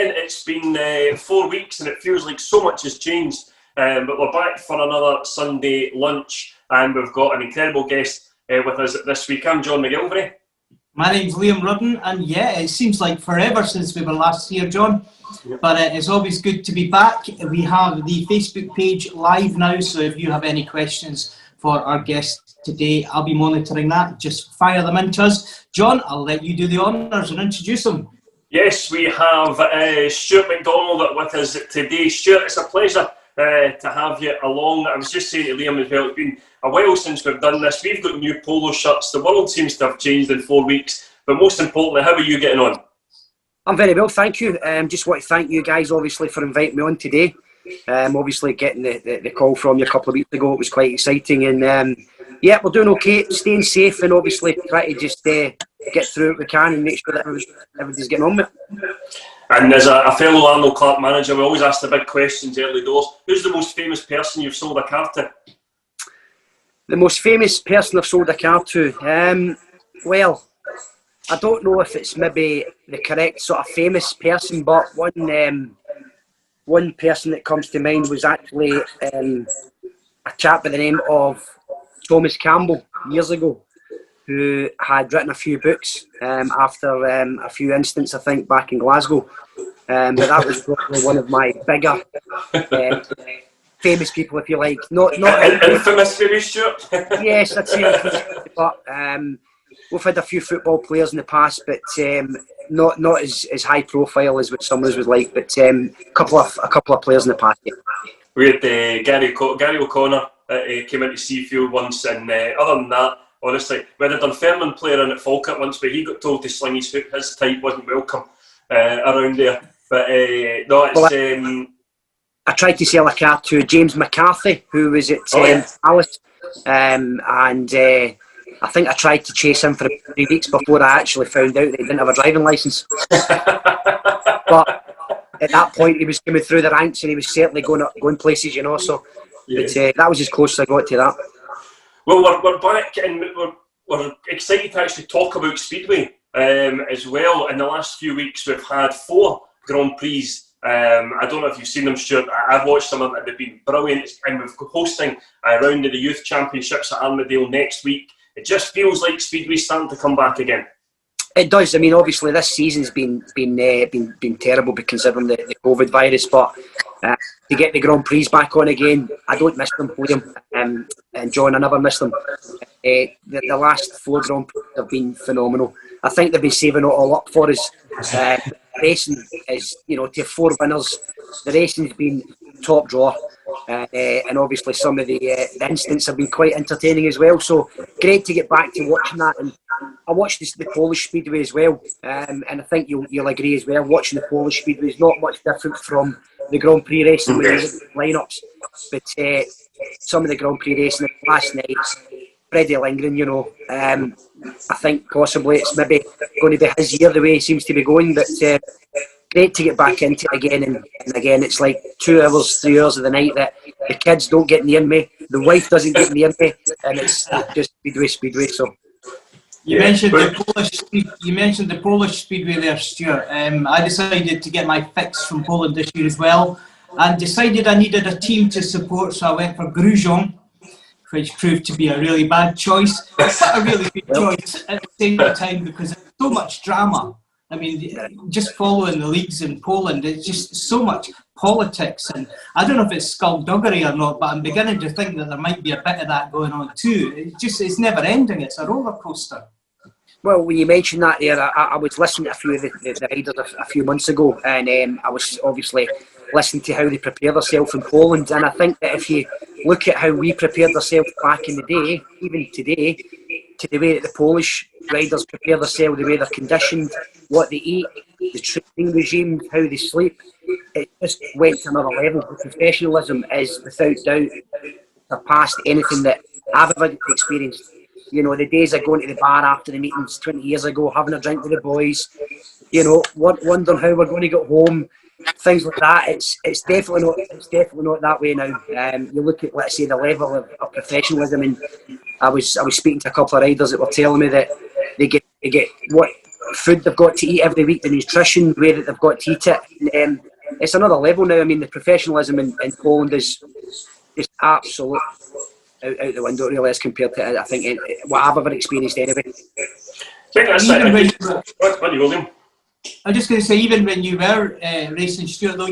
again. It's been 4 weeks and it feels like so much has changed. But we're back for another Sunday lunch and we've got an incredible guest with us this week. I'm John McGilvery. My name's Liam Rudden, and yeah, it seems like forever since we were last here, John. But it's always good to be back. We have the Facebook page live now, so if you have any questions for our guest today, I'll be monitoring that. Just fire them into us. John, I'll let you do the honours and introduce them. Yes, we have Stewart McDonald with us today. Stewart, it's a pleasure to have you along. I was just saying to Liam as well, it's been a while since we've done this. We've got new polo shirts. The world seems to have changed in 4 weeks. But most importantly, how are you getting on? I'm very well, thank you. Just want to thank you guys, obviously, for inviting me on today. Obviously, getting the call from you a couple of weeks ago, it was quite exciting. And yeah, we're doing okay, staying safe, and obviously try to just get through what we can and make sure that everybody's getting on with it. And as a fellow Arnold Clark manager, we always ask the big questions early doors. Who's the most famous person you've sold a car to? The most famous person I've sold a car to? Well, I don't know if it's maybe the correct sort of famous person, but one person that comes to mind was actually a chap by the name of Thomas Campbell years ago, who had written a few books after a few incidents, I think, back in Glasgow. But that was probably one of my bigger famous people, if you like. Not infamous, maybe, Stuart? Yes, I'd say infamous, but we've had a few football players in the past, but not as high profile as what some of us would like. But a couple of players in the past. Yeah. We had Gary O'Connor came into Seafield once, and other than that, honestly, we had a Dunfermline player in at Falkirk once, but he got told to sling his hook. His type wasn't welcome around there. But no, it's. I tried to sell a car to James McCarthy, who was at Alice, and I think I tried to chase him for 3 weeks before I actually found out that he didn't have a driving licence. But at that point, he was coming through the ranks and he was certainly going places, you know. So that was as close as I got to that. Well, we're back and we're excited to actually talk about Speedway as well. In the last few weeks, we've had 4 Grand Prix. I don't know if you've seen them, Stuart. I've watched some of them. They've been brilliant. And we're hosting a round of the Youth Championships at Armadale next week. It just feels like Speedway's starting to come back again. It does. I mean, obviously, this season's been terrible considering the COVID virus. But to get the Grand Prix back on again, I don't miss them, William. And John, I never miss them. The last 4 Grand Prix have been phenomenal. I think they've been saving it all up for us. Racing is, to 4 winners. The racing's been top draw, and obviously some of the incidents have been quite entertaining as well. So great to get back to watching that. And I watched the Polish Speedway as well, and I think you'll agree as well. Watching the Polish Speedway is not much different from the Grand Prix racing with the lineups, but some of the Grand Prix racing last night. Freddie Lindgren, I think possibly it's maybe going to be his year the way he seems to be going, but great to get back into it again. And again, it's like 2 hours, 3 hours of the night that the kids don't get near me, the wife doesn't get near me, and it's just Speedway. So you mentioned the Polish Speedway there, Stuart. I decided to get my fix from Poland this year as well, and decided I needed a team to support, so I went for Grudziądz, which proved to be a really bad choice, but a really good choice at the same time because there's so much drama. I mean, just following the leagues in Poland, it's just so much politics, and I don't know if it's skullduggery or not, but I'm beginning to think that there might be a bit of that going on too. It's never ending. It's a roller coaster. Well, when you mentioned that there, I was listening to a few of the riders a few months ago, and I was obviously listening to how they prepare themselves in Poland. And I think that if you look at how we prepared ourselves back in the day, even today, to the way that the Polish riders prepare themselves, the way they're conditioned, what they eat, the training regime, how they sleep, it just went to another level. The professionalism is without doubt surpassed anything that I've ever experienced. The days of going to the bar after the meetings 20 years ago, having a drink with the boys, wondering how we're going to get home, things like that. It's definitely not that way now. You look at, let's say, the level of professionalism, and I was speaking to a couple of riders that were telling me that they get what food they've got to eat every week, the nutrition, where that they've got to eat it. And, it's another level now. I mean, the professionalism in Poland is just absolute out the window, really, as compared to, I think, what I've ever experienced anyway. I'm just going to say, even when you were racing, Stuart, though,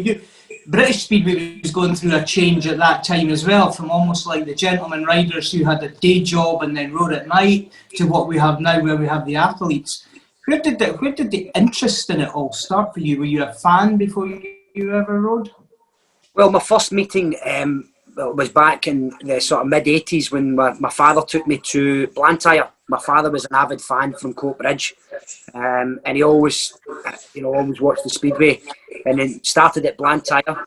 British Speedway was going through a change at that time as well, from almost like the gentleman riders who had a day job and then rode at night, to what we have now, where we have the athletes. Where did the interest in it all start for you? Were you a fan before you ever rode? Well, my first meeting was back in the sort of mid-80s, when my father took me to Blantyre. My father was an avid fan from Coatbridge, and he always watched the Speedway, and then started at Blantyre,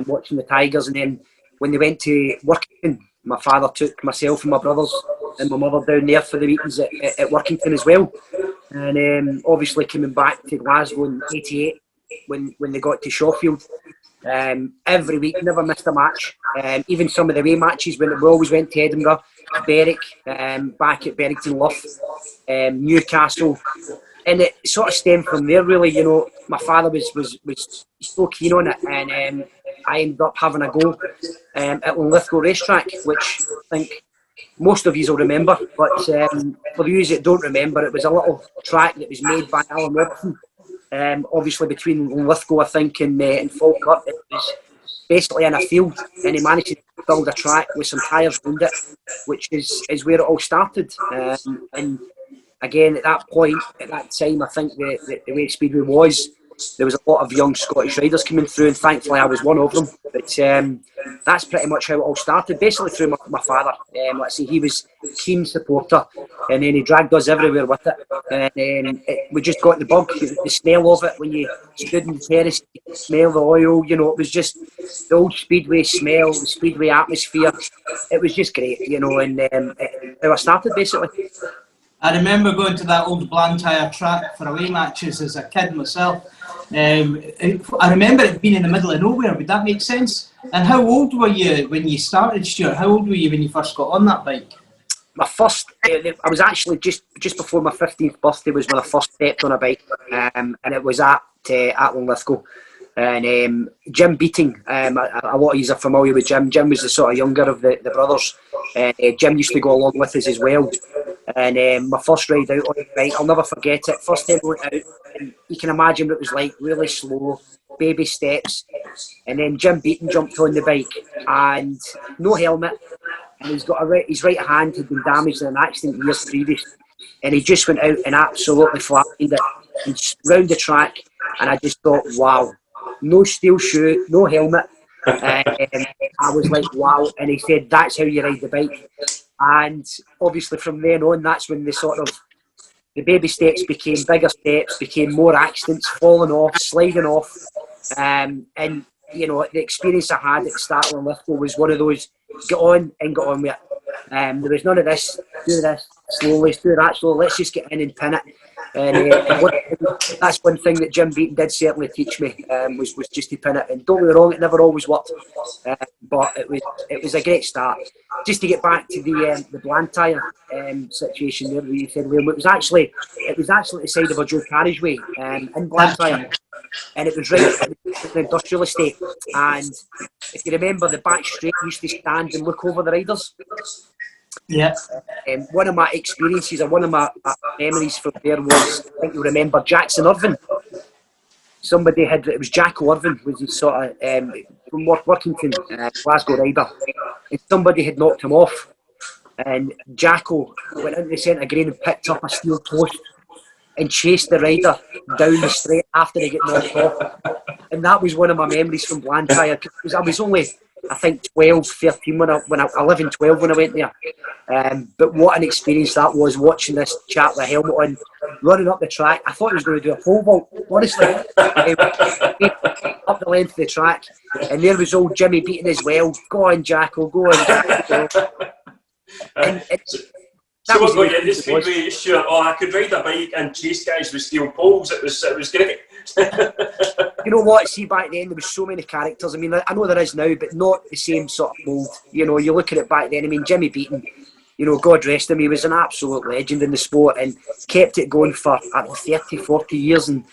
watching the Tigers, and then when they went to Workington, my father took myself and my brothers and my mother down there for the meetings at Workington as well. And obviously coming back to Glasgow in '88 when they got to Shawfield, every week, never missed a match. Even some of the away matches, when we always went to Edinburgh, Berwick, back at Berrington Luff, Newcastle, and it sort of stemmed from there, really. You know, my father was so keen on it, and I ended up having a go at Linlithgow racetrack, which I think most of you will remember, but for those that don't remember, it was a little track that was made by Alan Robertson, obviously between Linlithgow, I think, and Falkirk. It was basically in a field, and he managed to build a track with some tyres around it, which is where it all started. And again, at that point, at that time, I think the way Speedway was, there was a lot of young Scottish riders coming through, and thankfully I was one of them. But that's pretty much how it all started, basically through my father. Let's say he was a keen supporter, and then he dragged us everywhere with it. And we just got the bug, the smell of it when you stood in the terrace, smell the oil. You know, it was just the old Speedway smell, the Speedway atmosphere. It was just great, you know, and how I started basically. I remember going to that old Blantyre track for away matches as a kid myself. I remember it being in the middle of nowhere. Would that make sense? And how old were you when you started, Stuart? How old were you when you first got on that bike? My first, I was actually just before my 15th birthday was when I first stepped on a bike, and it was at Linlithgow. And Jim Beating, a lot of you are familiar with Jim. Jim was the sort of younger of the brothers. Jim used to go along with us as well. And my first ride out on the bike, I'll never forget it. First time I went out, and you can imagine it was like really slow, baby steps. And then Jim Beaton jumped on the bike, and no helmet. And his right hand had been damaged in an accident years previous. And he just went out and absolutely flattened it and round the track. And I just thought, wow, no steel shoe, no helmet. And I was like, wow. And he said, that's how you ride the bike. And obviously from then on, that's when the baby steps became bigger steps, became more accidents, falling off, sliding off. And, you know, the experience I had at the start of Linlithgow was one of those, get on and get on with it. There was none of this, do this slowly, do that slowly, let's just get in and pin it. And that's one thing that Jim Beaton did certainly teach me, was just to pin it. And don't get me wrong, it never always worked, but it was a great start. Just to get back to the Blantyre situation there, where you said, well, it was actually at the side of a dual carriageway in Blantyre, and it was right at the industrial estate. And if you remember, the back straight used to stand and look over the riders. Yeah. One of my experiences, or one of my memories from there was, I think you'll remember, Jackson Irvine. It was Jacko Irvine, was his sort of, from Workington, Glasgow rider. And somebody had knocked him off. And Jacko went into the centre green and picked up a steel post and chased the rider down the straight after they got knocked off. And that was one of my memories from Blantyre, because I was only, I think, 12, 13 when I 11, 12 when I went there. But what an experience that was, watching this chap with a helmet on, running up the track. I thought he was going to do a pole vault, honestly. Up the length of the track. And there was old Jimmy Beaton as well. Go on, Jacko, go on, Jacko. And so what got you into Speedway? Sure. Oh, I could ride a bike and chase guys with steel poles. It was great. You know what? See, back then there was so many characters. I mean, I know there is now, but not the same sort of mould. You know, you look at it back then. I mean, Jimmy Beaton, God rest him, he was an absolute legend in the sport and kept it going for 30, 40 years. And,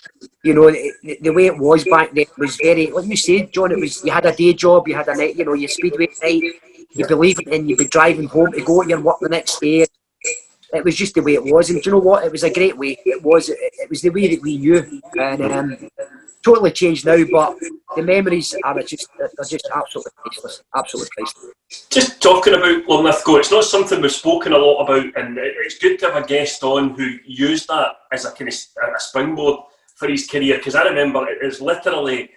the way it was back then was very, like you said, John, it was, you had a day job, you had a night, your Speedway night, you believe it, and you'd be driving home to go to your work the next day. It was just the way it was, and do you know what? It was a great way. It was the way that we knew, and totally changed now. But the memories are just absolutely priceless, absolutely priceless. Just talking about Linlithgow, it's not something we've spoken a lot about, and it's good to have a guest on who used that as a kind of a springboard for his career. Because I remember it was literally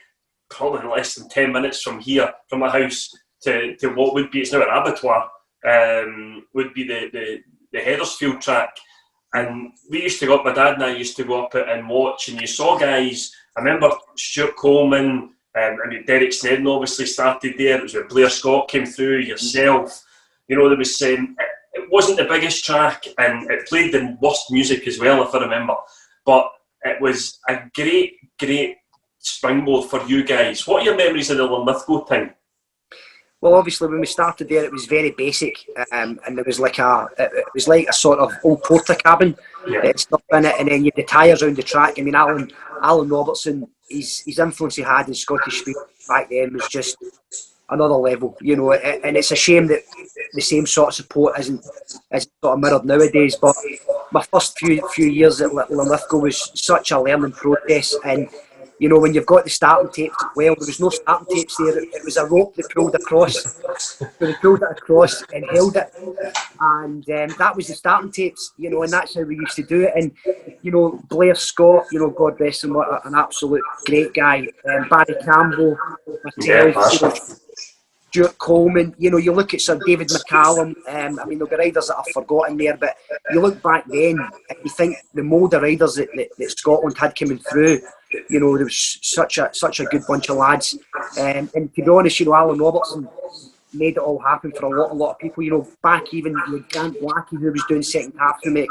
probably less than 10 minutes from here, from my house, to what would be, it's now an abattoir, would be the Heathersfield track, and we used to go up, my dad and I used to go up and watch, and you saw guys, I remember Stuart Coleman, Derek Snedden obviously started there, it was when Blair Scott came through, yourself, there was, it wasn't the biggest track, and it played the worst music as well, if I remember, but it was a great springboard for you guys. What are your memories of the Linlithgow time? Well, obviously, when we started there, it was very basic, and there was like a sort of old porter cabin, stuff in it, and then you had the tyres around the track. I mean, Alan Robertson, his influence he had in Scottish Speed back then was just another level, and it's a shame that the same sort of support isn't sort of mirrored nowadays. But my first few years at Linlithgow was such a learning process, and when you've got the starting tapes, well, there was no starting tapes there. It was a rope they pulled across. So they pulled it across and held it. And that was the starting tapes, and that's how we used to do it. And, Blair Scott, God rest him, what an absolute great guy. Barry Campbell, myself, Stuart Coleman, you look at Sir David McCallum, I mean, there'll be riders that I've forgotten there, but you look back then and you think the mould of riders that Scotland had coming through, there was such a good bunch of lads. And to be honest, Alan Robertson made it all happen for a lot of people. Back even Grant Blackie, who was doing second half for me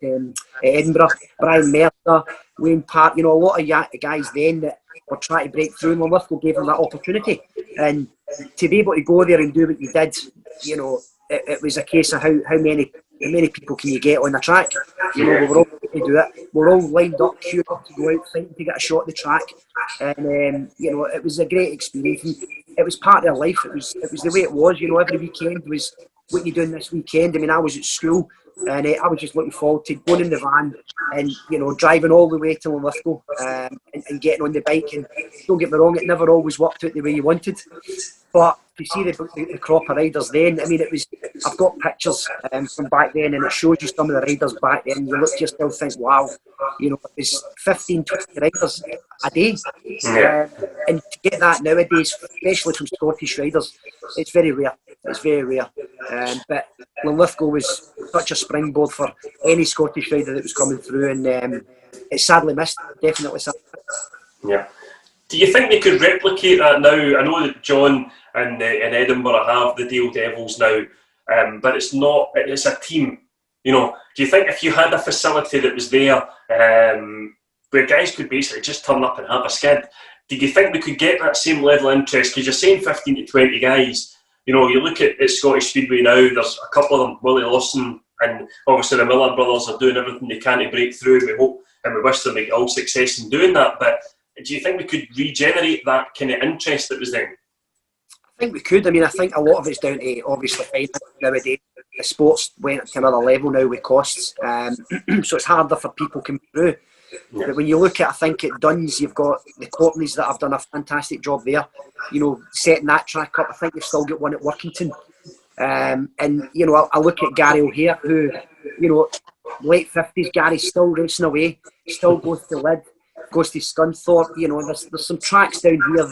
at Edinburgh, Brian Mercer, Wayne Part, a lot of guys then that were trying to break through, and Linlithgow gave them that opportunity. And to be able to go there and do what you did, it was a case of how many people can you get on the track. We were all to do it. We're all lined up, queued up to go out, fighting to get a shot at the track. And it was a great experience. And it was part of their life. It was the way it was. Every weekend was, what are you doing this weekend? I mean, I was at school, and I was just looking forward to going in the van and driving all the way to Linlithgow and getting on the bike. And don't get me wrong, it never always worked out the way you wanted, but to see the crop of riders then, I mean, I've got pictures from back then, and it shows you some of the riders back then. You look to yourself, think, wow, it was 15, 20 riders a day. And to get that nowadays, especially from Scottish riders, it's very rare. It's very rare. But Linlithgow was such a springboard for any Scottish rider that was coming through, and it's sadly missed, definitely sadly missed. Yeah. Do you think they could replicate that now? I know that John and in Edinburgh have the Dale Devils now, but it's not. It's a team. Do you think if you had a facility that was there, where guys could basically just turn up and have a skid, do you think we could get that same level of interest? Because you're saying 15 to 20 guys. You look at Scottish Speedway now. There's a couple of them, Willie Lawson, and obviously the Miller brothers are doing everything they can to break through. We hope and we wish them all success in doing that. But do you think we could regenerate that kind of interest that was there? I think we could. I mean, I think a lot of it's down to obviously finance nowadays. The sports went to another level now with costs, so it's harder for people coming through. Yeah. But when you look at, I think at Duns, you've got the Courtneys that have done a fantastic job there. Setting that track up. I think you've still got one at Workington, and I look at Gary O'Hare, who, late 50s, Gary's still racing away, still goes to Lid, goes to Scunthorpe. There's some tracks down here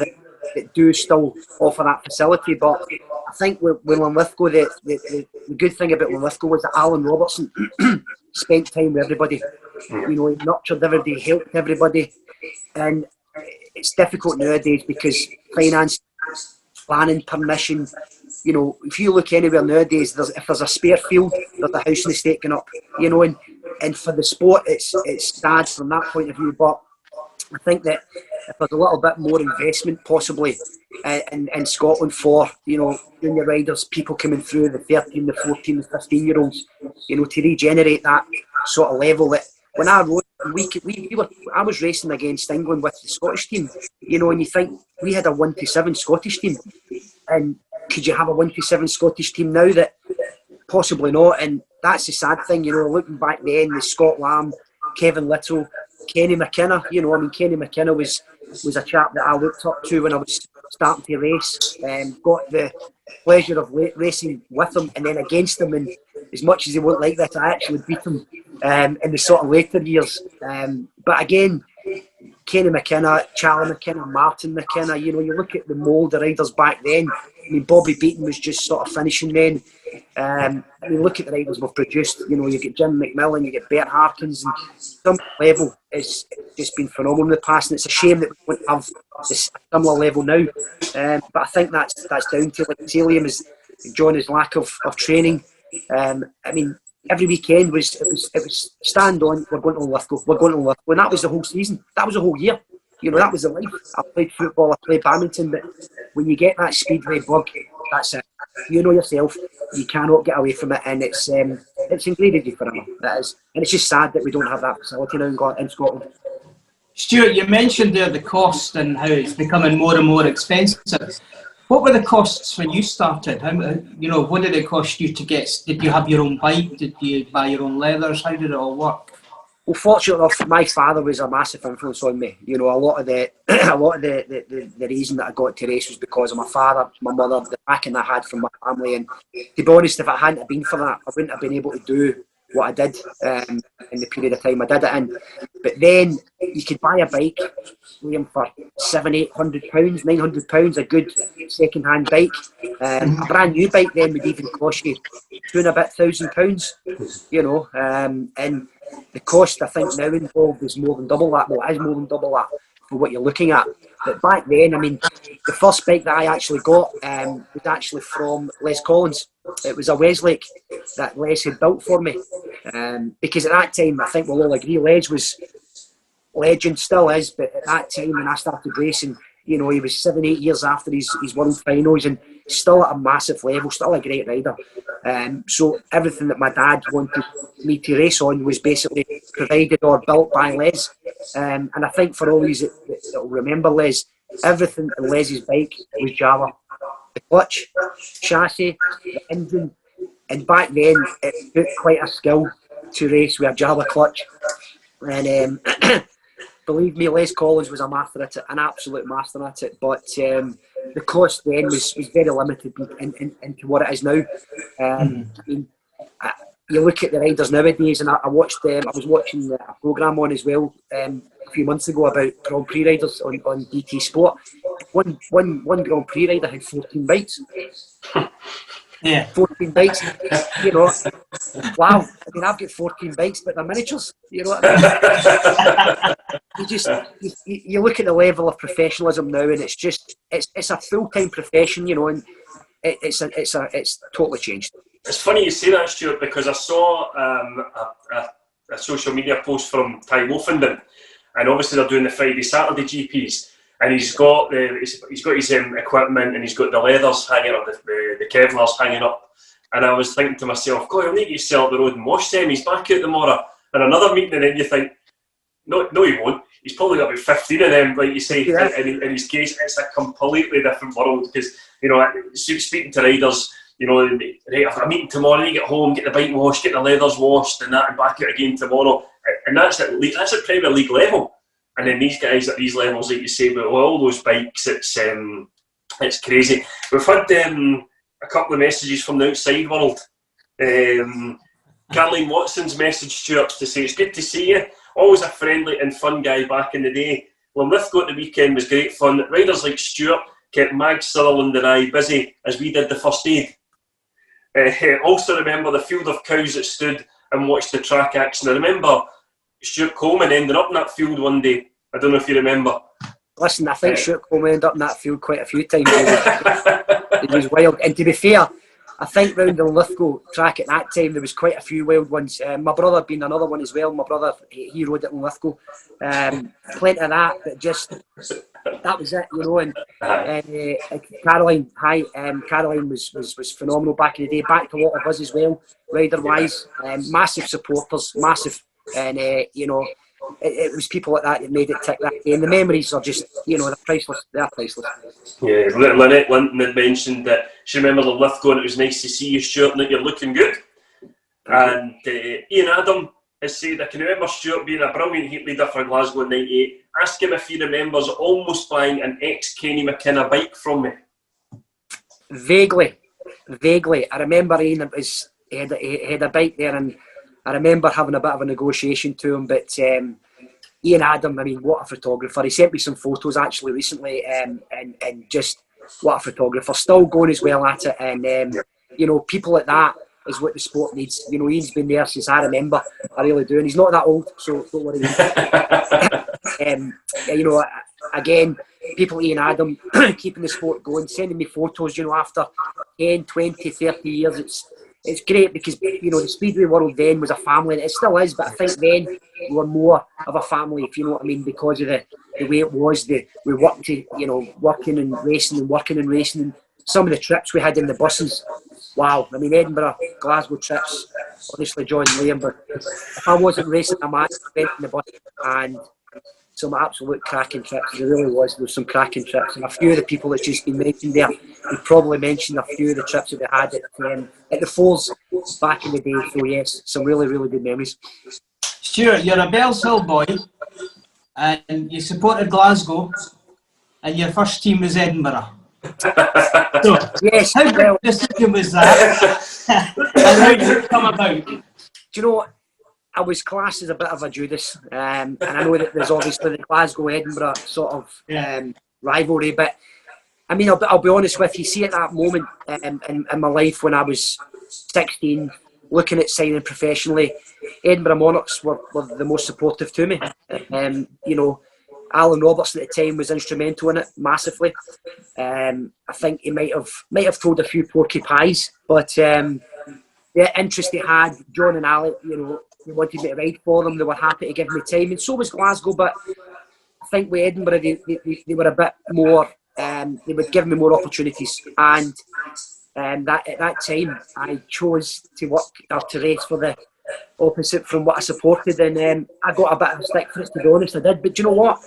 that do still offer that facility. But I think with Linlithgow, the good thing about Linlithgow was that Alan Robertson spent time with everybody. He nurtured everybody, helped everybody. And it's difficult nowadays because finance, planning, permission. If you look anywhere nowadays, if there's a spare field, there's a house in the state going up. And for the sport, it's sad from that point of view. But I think that if there's a little bit more investment possibly in Scotland for, you know, junior riders, people coming through, the 13, the 14, the 15-year-olds, you know, to regenerate that sort of level. That when I rode, I was racing against England with the Scottish team, you know, and you think we had a 1-7 Scottish team, and could you have a 1-7 Scottish team now? That possibly not, and that's the sad thing, you know, looking back then, the Scott Lamb, Kevin Little, Kenny McKenna, you know, I mean, Kenny McKenna was a chap that I looked up to when I was starting to race, and got the pleasure of racing with him and then against him, and as much as he won't like that, I actually beat him in the sort of later years. But again, Kenny McKenna, Charlie McKenna, Martin McKenna, you know, you look at the mould of riders back then. I mean, Bobby Beaton was just sort of finishing then. I mean, look at the riders we've produced. You know, you get Jim McMillan, you get Bert Harkins, and some level has just been phenomenal in the past, and it's a shame that we won't have this similar level now. But I think that's down to, like Talium, is John's lack of training. I mean, every weekend it was stand on, we're going to Lithgow, we're going to Lithgow, and that was the whole season. That was the whole year. You know, that was the life. I played football, I played badminton, but when you get that Speedway bug, that's it. You know yourself, you cannot get away from it, and it's ingrained you forever. That is, and it's just sad that we don't have that facility now in Scotland. Stuart, you mentioned there the cost and how it's becoming more and more expensive. What were the costs when you started? How, you know, what did it cost you to get? Did you have your own bike? Did you buy your own leathers? How did it all work? Well, fortunately enough, my father was a massive influence on me. You know, a lot of the reason that I got to race was because of my father, my mother, the backing I had from my family. And to be honest, if it hadn't been for that, I wouldn't have been able to do what I did in the period of time I did it in. But then you could buy a bike, Liam, for £700-800, £900, a good second-hand bike. A brand new bike then would even cost you £2,000, you know, and the cost I think now involved is more than double that. Well, it is more than double that for what you're looking at. But back then, I mean, the first bike that I actually got was actually from Les Collins. It was a Westlake that Les had built for me. Because at that time, I think we'll all agree, Les was legend, still is, but at that time when I started racing, you know, he was 7-8 years after his world finals and still at a massive level, still a great rider. So everything that my dad wanted me to race on was basically provided or built by Les. And I think for all these that will remember Les, everything in Les's bike was Java. The clutch, chassis, the engine. And back then, it took quite a skill to race with a Java clutch. And believe me, Les Collins was a master at it, an absolute master at it. But the cost then was very limited into what it is now. I mean, you look at the riders nowadays, and I was watching a programme on as well a few months ago about Grand Prix riders on BT Sport. One Grand Prix rider had 14 bikes. Yeah, 14 bikes. You know, wow. I mean, I've got 14 bikes, but they're miniatures. You know what I mean? You look at the level of professionalism now, and it's a full-time profession. You know, and it's totally changed. It's funny you say that, Stuart, because I saw a social media post from Ty Wolfenden, and obviously they're doing the Friday Saturday GPs. And he's got his equipment, and he's got the leathers hanging up, the Kevlars hanging up. And I was thinking to myself, God, he'll need to sell up the road and wash them. He's back out tomorrow. And another meeting, and then you think, no, he won't. He's probably got about 15 of them, like you say. Yeah. In his case, it's a completely different world because, you know, speaking to riders, you know, right, I've got a meeting tomorrow, you get home, get the bike washed, get the leathers washed, and that, and back out again tomorrow. And that's at Premier League level. And then these guys at these levels, like you say, with all those bikes, it's crazy. We've had a couple of messages from the outside world. Caroline Watson's message, Stuart, to say, it's good to see you. Always a friendly and fun guy back in the day. Well, Lithgow at the weekend was great fun. Riders like Stuart kept Mag Sutherland and I busy as we did the first aid. Also remember the field of cows that stood and watched the track action. I remember Stuart Coleman ending up in that field one day. I don't know if you remember. Listen, I think Stuart Coleman ended up in that field quite a few times. It was wild. And to be fair, I think round the Lithgow track at that time there was quite a few wild ones. My brother being another one as well. My brother, he rode it in Lithgow. Plenty of that, but just that was it, you know. And Caroline, Caroline was phenomenal back in the day. Back to a lot of us as well, rider wise. Massive supporters, massive, and you know. It was people like that made it tick that day. And the memories are just, you know, they're priceless. They're priceless. Yeah, Lynette Linton had mentioned that she remembered the Lithgow and it was nice to see you, Stuart, and that you're looking good. And Ian Adam has said, I can remember Stuart being a brilliant heat leader for Glasgow in '98. Ask him if he remembers almost buying an ex-Kenny McKenna bike from me. Vaguely. I remember Ian, he had a bike there, and I remember having a bit of a negotiation to him, but Ian Adam, I mean, what a photographer. He sent me some photos actually recently, and just what a photographer. Still going as well at it, and you know, people like that is what the sport needs. You know, Ian's been there since I remember. I really do, and he's not that old, so don't worry. You know, again, people like Ian Adam keeping the sport going, sending me photos, you know, after 10, 20, 30 years. It's great because, you know, the Speedway world then was a family, and it still is, but I think then we were more of a family, if you know what I mean, because of the way it was. We worked, you know, working and racing. And some of the trips we had in the buses, wow. I mean, Edinburgh, Glasgow trips, obviously John Liam, but if I wasn't racing a match, I went in the bus, and some absolute cracking trips. There really was. There was some cracking trips, and a few of the people that's just been mentioned there, we probably mentioned a few of the trips that we had at the Falls back in the day. So yes, some really, really good memories. Stuart, you're a Bells Hill boy, and you supported Glasgow, and your first team was Edinburgh. So, yes, how big a decision was that? And how did it come about? Do you know what? I was classed as a bit of a Judas, and I know that there's obviously the Glasgow-Edinburgh sort of rivalry, but I mean, I'll be honest with you, see at that moment in my life when I was 16, looking at signing professionally, Edinburgh Monarchs were the most supportive to me. You know, Alan Robertson at the time was instrumental in it, massively. I think he might have told a few porky pies, but the interest he had, John and Ali, you know, they wanted me to ride for them. They were happy to give me time, and so was Glasgow. But I think with Edinburgh, they were a bit more. They would give me more opportunities, and that at that time, I chose to work or to race for the opposite from what I supported, and I got a bit of a stick for it, to be honest. I did, but do you know what?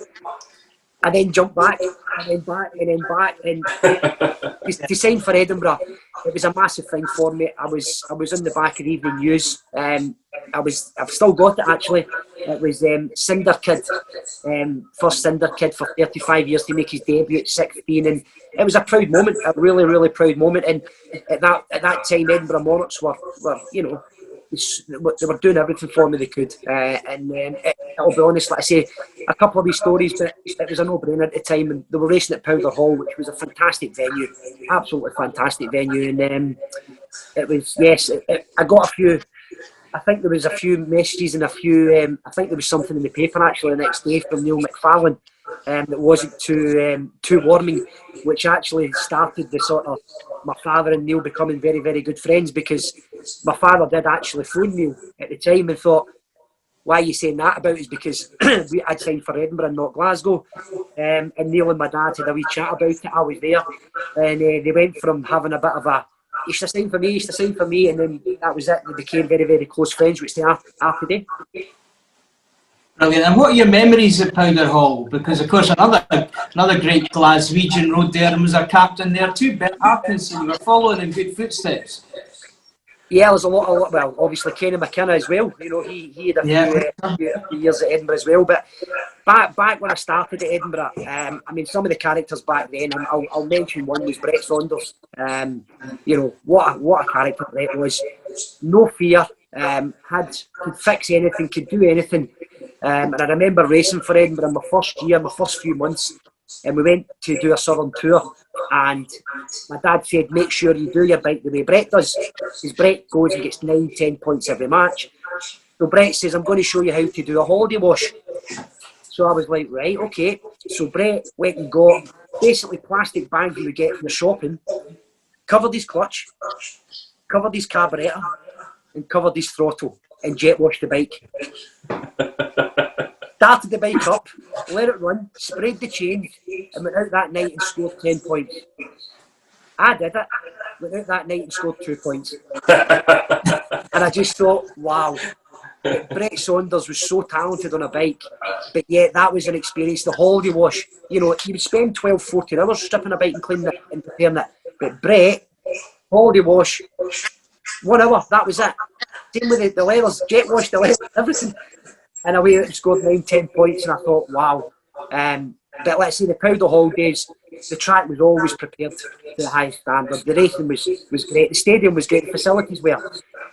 I then jumped back, and then back, and then back, and to sign for Edinburgh, it was a massive thing for me. I was in the back of the evening news. I've still got it actually. It was Cinder Kid, first Cinder Kid for 35 years to make his debut at 16, and it was a proud moment, a really, really proud moment. And at that time, Edinburgh Monarchs were you know, they were doing everything for me they could, and I'll be honest, like I say, a couple of these stories, but it was a no-brainer at the time, and they were racing at Powder Hall, which was a fantastic venue, absolutely fantastic venue, and it was, yes, I got a few. I think there was a few messages and a few. I think there was something in the paper actually the next day from Neil McFarlane that wasn't too warming, which actually started the sort of my father and Neil becoming very, very good friends, because my father did actually phone Neil at the time and thought, "Why are you saying that about us?" Because I'd signed for Edinburgh and not Glasgow, and Neil and my dad had a wee chat about it. I was there, and they went from having a bit of a "you should sign for me, you should sign for me," and then that was it. They became very, very close friends, which they are today. Brilliant. And what are your memories at Powder Hall? Because of course another great Glaswegian rode there and was our captain there too, Ben Harkinson. You were following in good footsteps. Yeah, there's a lot. Well, obviously Kenny McKenna as well. You know, he had a few years at Edinburgh as well. But back when I started at Edinburgh, I mean, some of the characters back then, and I'll mention one was Brett Saunders. You know, what a character Brett was. No fear. Could fix anything, could do anything. And I remember racing for Edinburgh in my first year, my first few months, and we went to do a southern tour. And my dad said, "Make sure you do your bike the way Brett does." Because Brett goes and gets 9-10 points every match. So Brett says, "I'm going to show you how to do a holiday wash." So I was like, right, okay. So Brett went and got basically plastic bags you would get from the shopping, covered his clutch, covered his carburettor, and covered his throttle, and jet washed the bike. Started the bike up, let it run, sprayed the chain, and went out that night and scored 10 points. I did it. Went out that night and scored 2 points. And I just thought, wow. Brett Saunders was so talented on a bike, but yet that was an experience. The holiday wash, you know, you would spend 12, 14 hours stripping a bike and cleaning it and preparing it. But Brett, holiday wash, 1 hour, that was it. Same with the leathers, jet wash the leathers, everything. And away it scored 9, 10 points, and I thought, wow. But let's say the Powder Hall days, the track was always prepared to the highest standard. The racing was great. The stadium was great. The facilities were.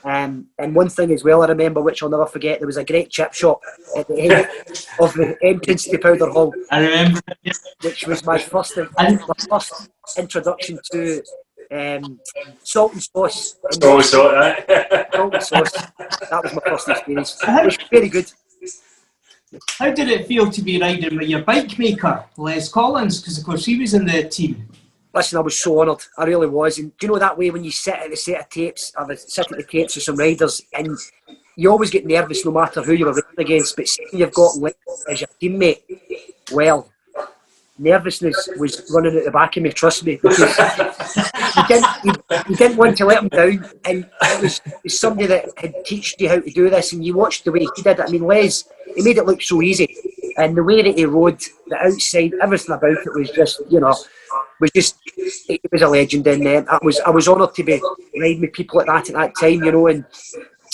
And one thing as well I remember, which I'll never forget, there was a great chip shop at the end of the entrance to Powder Hall. I remember. Which was my first introduction to salt and sauce. Salt and sauce, right? Salt and sauce. That was my first experience. It was very good. How did it feel to be riding with your bike maker, Les Collins? Because of course he was in the team. Listen, I was so honoured. I really was. And do you know that way when you sit at the set of tapes, or sit at the tapes with some riders, and you always get nervous no matter who you're riding against, but seeing you've got Les as your teammate, well, nervousness was running at the back of me, trust me, because you didn't want to let him down, and it was somebody that had taught you how to do this, and you watched the way he did it. I mean, Les, he made it look so easy, and the way that he rode, the outside, everything about it was just, you know, it was a legend. And I was honoured to be riding with people like that at that time, you know. And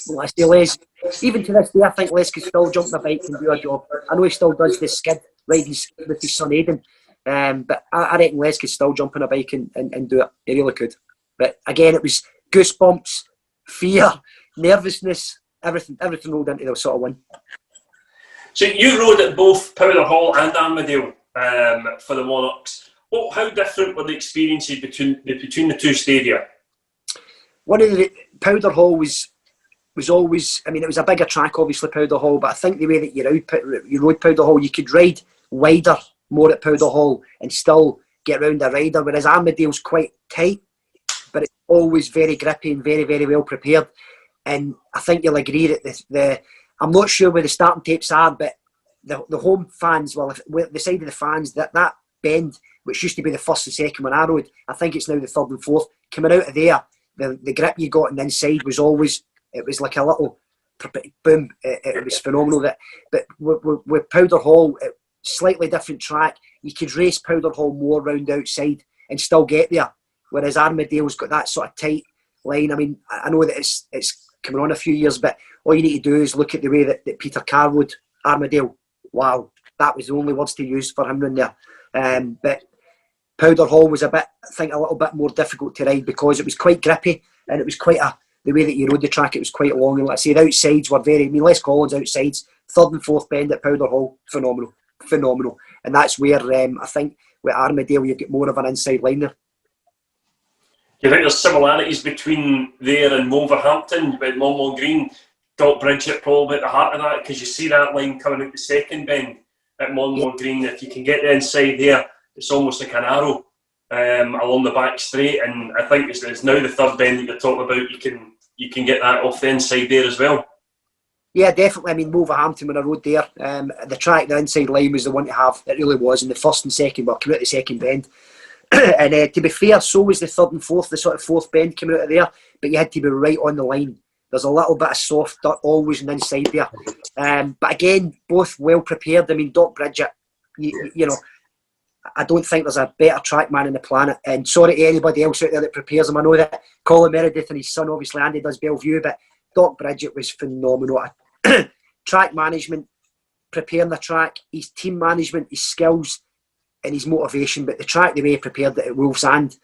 well, I say, Les, even to this day, I think Les could still jump on a bike and do a job. I know he still does the skid riding with his son Aidan, but I reckon Les could still jump on a bike and do it. He really could. But again, it was goosebumps, fear, nervousness, everything rolled into the sort of one. So you rode at both Powder Hall and Armadale for the Monarchs. Well, how different were the experiences between the two stadia? One of the Powder Hall was always, I mean, it was a bigger track, obviously, Powder Hall, but I think the way that you rode Powder Hall, you could ride wider more at Powder Hall and still get round a rider, whereas Armadale's quite tight, but it's always very grippy and very, very well prepared. And I think you'll agree that I'm not sure where the starting tapes are, but the home fans, well, the side of the fans, that bend, which used to be the first and second when I rode, I think it's now the third and fourth. Coming out of there, the grip you got on the inside was always, it was like a little boom. It was phenomenal. But with Powder Hall, slightly different track. You could race Powder Hall more round outside and still get there, whereas Armadale's got that sort of tight line. I mean, I know that it's coming on a few years, but all you need to do is look at the way that Peter Carr rode Armadale. Wow, that was the only words to use for him in there. But Powder Hall was a little bit more difficult to ride because it was quite grippy, and it was quite the way that you rode the track, it was quite long. And let's say the outsides were Les Collins outsides, third and fourth bend at Powder Hall, phenomenal. And that's where I think with Armadale you get more of an inside line there. Do you think there's similarities between there and Wolverhampton with Monmouth Green? Dock Bridget probably at the heart of that, because you see that line coming out the second bend at Monmouth Green. If you can get the inside there, it's almost like an arrow along the back straight, and I think it's now the third bend that you're talking about. You can get that off the inside there as well. Yeah, definitely. I mean, Wolverhampton, when I rode there, the track, the inside line was the one to have. It really was. And the first and second, well, came out the second bend. And to be fair, so was the third and fourth, the sort of fourth bend came out of there. But you had to be right on the line. There's a little bit of soft dirt always on the inside there. But again, both well prepared. I mean, Dock Bridget, you know, I don't think there's a better track man on the planet. And sorry to anybody else out there that prepares him. I know that Colin Meredith and his son, obviously Andy, does Bellevue, but Dock Bridget was phenomenal. Track management, preparing the track, his team management, his skills and his motivation, but the track, the way he prepared it at Wolves and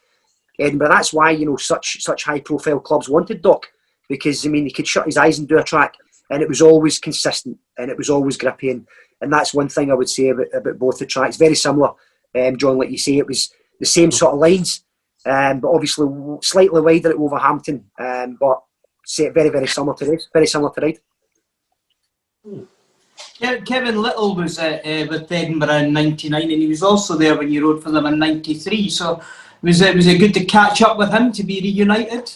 Edinburgh. That's why, you know, such high profile clubs wanted Dock, because I mean he could shut his eyes and do a track, and it was always consistent and it was always grippy, and that's one thing I would say about both the tracks. Very similar, John, like you say, it was the same sort of lines, but obviously slightly wider at Wolverhampton, but very, very similar to this, very similar to ride. Kevin Little was with Edinburgh in '99, and he was also there when you rode for them in '93. So was it good to catch up with him, to be reunited?